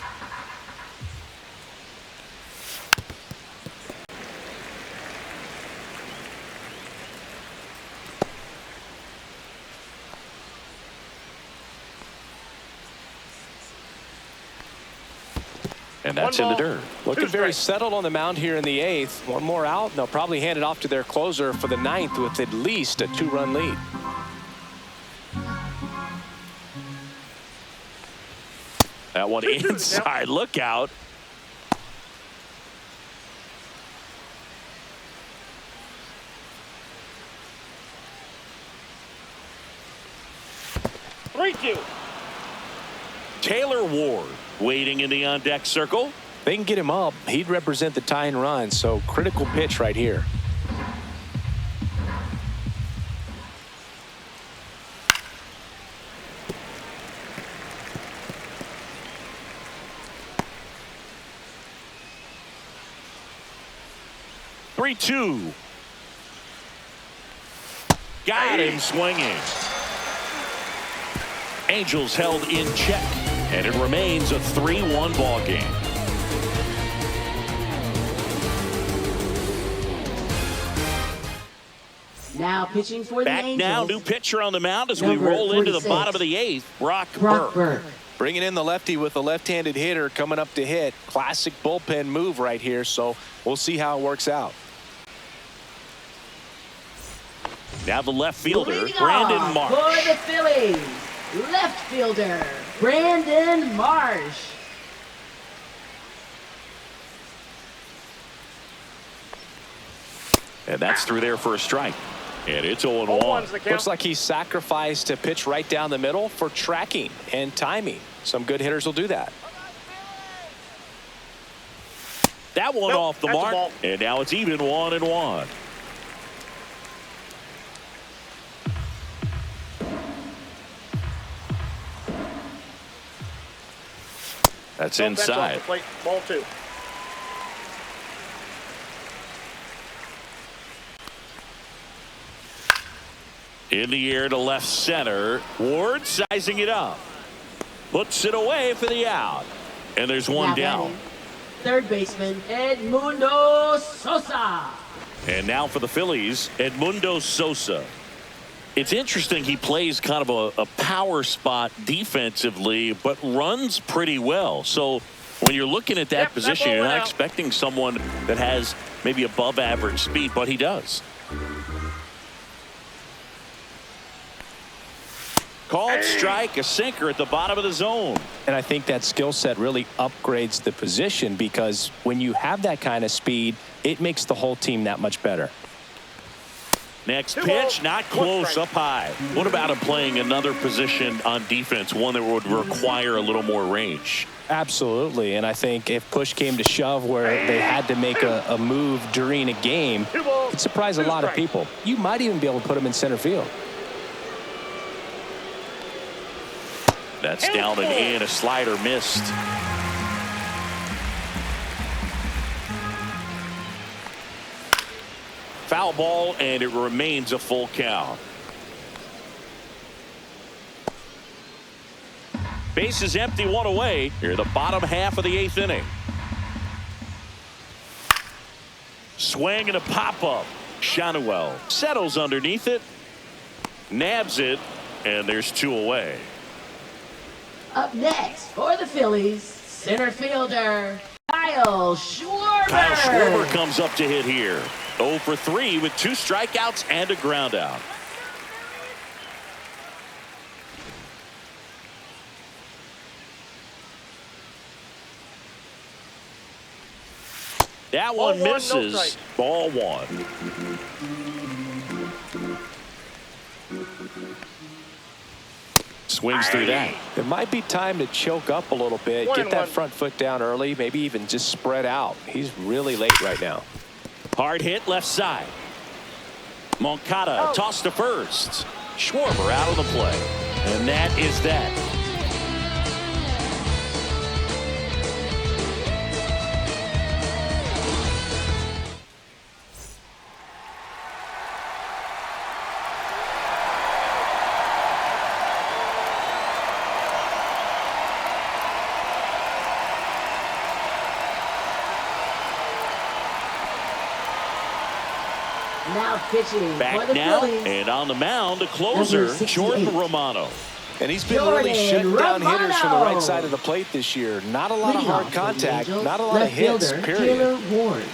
And that's in the dirt. Looking very strikes. settled on the mound here in the 8th. One more out, and they'll probably hand it off to their closer for the 9th with at least a 2-run lead. That one 2-2 inside. Look out. Three, 2. Taylor Ward waiting in the on-deck circle. They can get him up. He'd represent the tying run, so critical pitch right here. Three, 2. Got him swinging. Angels held in check, and it remains a 3-1 ball game. Now pitching for the Back Angels. now, new pitcher on the mound as we Number roll into the 46. bottom of the 8th. Brock Brock Burke. Burke. Bringing in the lefty with a left-handed hitter coming up to hit. Classic bullpen move right here, so we'll see how it works out. Now the left fielder, Leading Brandon off Marsh. For the Phillies, left fielder, Brandon Marsh. And that's through there for a strike. And it's 0-1. 0-1's the count. Looks like he sacrificed a pitch right down the middle for tracking and timing. Some good hitters will do that. That one Nope, off the that's a mark. ball. And now it's even 1-1. That's Nope, that's off inside. the plate. Ball 2. In the air to left center. Ward sizing it up. Puts it away for the out. And there's one down. Third baseman, Edmundo Sosa. And now for the Phillies, Edmundo Sosa. It's interesting, he plays kind of a power spot defensively, but runs pretty well. So when you're looking at that position, you're not expecting someone that has maybe above average speed, but he does. Called strike, a sinker at the bottom of the zone. And I think that skill set really upgrades the position, because when you have that kind of speed, it makes the whole team that much better. Next pitch, not close, up high. What about him playing another position on defense, one that would require a little more range? Absolutely, and I think if push came to shove where they had to make a move during a game, it'd surprise a lot of people. You might even be able to put him in center field. That's down and in. A slider missed. Foul ball, and it remains a full count. Base is empty, one away. Here, the bottom half of the 8th inning. Swing and a pop-up. Shanuel settles underneath it. Nabs it, and there's 2 away. Up next for the Phillies, center fielder, Kyle Schwarber. Kyle Schwarber comes up to hit here. 0 for 3 with 2 strikeouts and a ground out. That one misses. Ball 1. Swings through that. It might be time to choke up a little bit, get that front foot down early, maybe even just spread out. He's really late right now. Hard hit left side. Moncada tossed to first. Schwarber out of the play. And that is that. Now pitching Back for the now, Phillies. and on the mound, a closer, Jordan Romano. And he's been Jordan really shutting down hitters from the right Romano. side of the plate this year. Not a lot of Leading hard off for the contact, Angels, not a lot of left hits, fielder, period. Taylor Ward.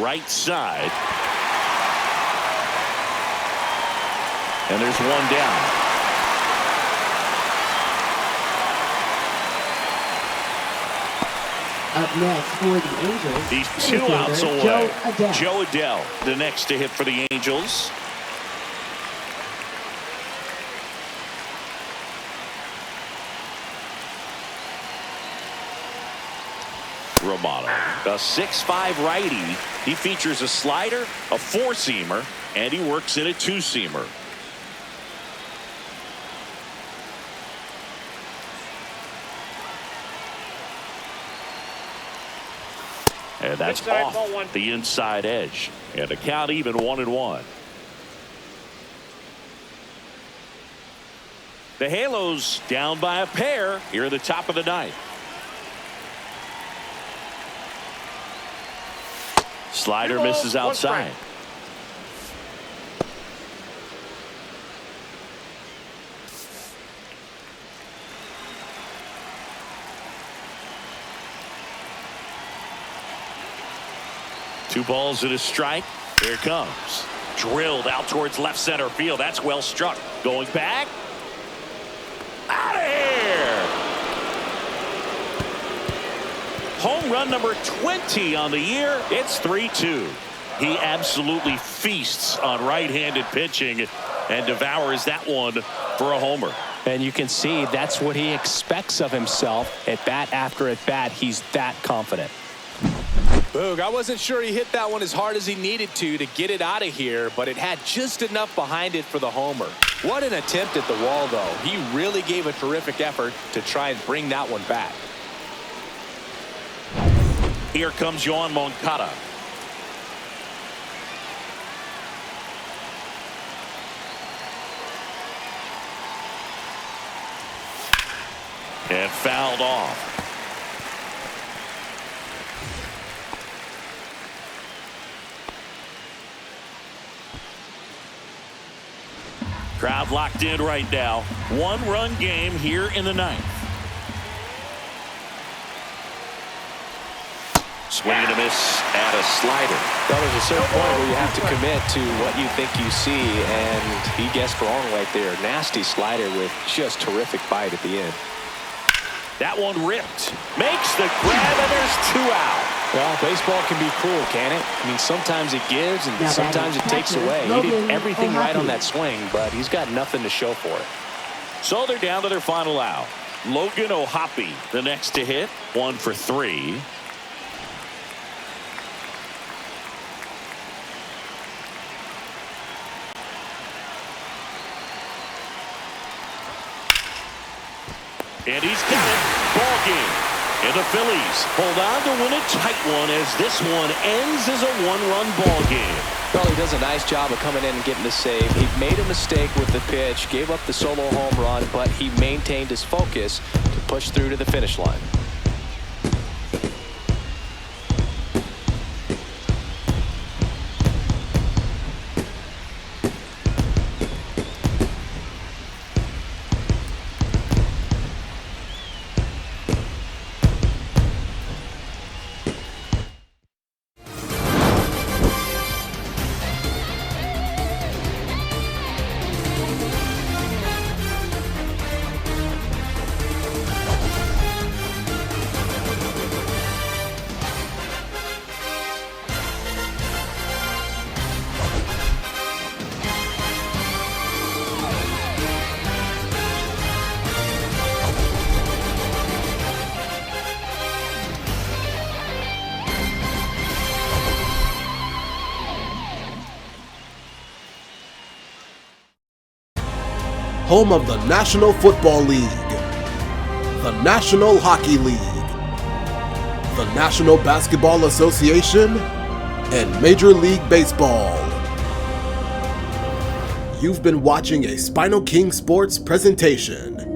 Right side. And there's one down. Up next for the Angels, He's center 2 outs fielder, away. Joe Adele. Joe Adele, the next to hit for the Angels. Romano, a 6'5" righty. He features a slider, a 4-seamer, and he works in a 2-seamer. And that's off the inside edge. And the count even 1-1. The Halos down by a pair here at the top of the 9th. Slider misses outside. Two balls and a strike. Here it comes. Drilled out towards left center field. That's well struck. Going back. Out of here. Home run number 20 on the year. It's 3-2. He absolutely feasts on right-handed pitching and devours that one for a homer. And you can see that's what he expects of himself at bat after at bat. He's that confident. Boog, I wasn't sure he hit that one as hard as he needed to get it out of here, but it had just enough behind it for the homer. What an attempt at the wall, though. He really gave a terrific effort to try and bring that one back. Here comes Yoan Moncada. And fouled off. Crowd locked in right now. One-run game here in the ninth. Swing and a miss at a slider. Well, there's a certain point where you have to commit to what you think you see, and he guessed wrong right there. Nasty slider with just terrific bite at the end. That one ripped. Makes the grab, and there's 2 out. Well, baseball can be cruel, can it? I mean, sometimes it gives and sometimes it takes away. He did everything right on that swing, but he's got nothing to show for it. So they're down to their final out. Logan O'Hoppe, the next to hit, 1 for 3. And he's got it. Ball game. And the Phillies hold on to win a tight one as this one ends as a one-run ball game. Well, he does a nice job of coming in and getting the save. He made a mistake with the pitch, gave up the solo home run, but he maintained his focus to push through to the finish line. Home of the National Football League, the National Hockey League, the National Basketball Association, and Major League Baseball. You've been watching a SpinoKing Sports presentation.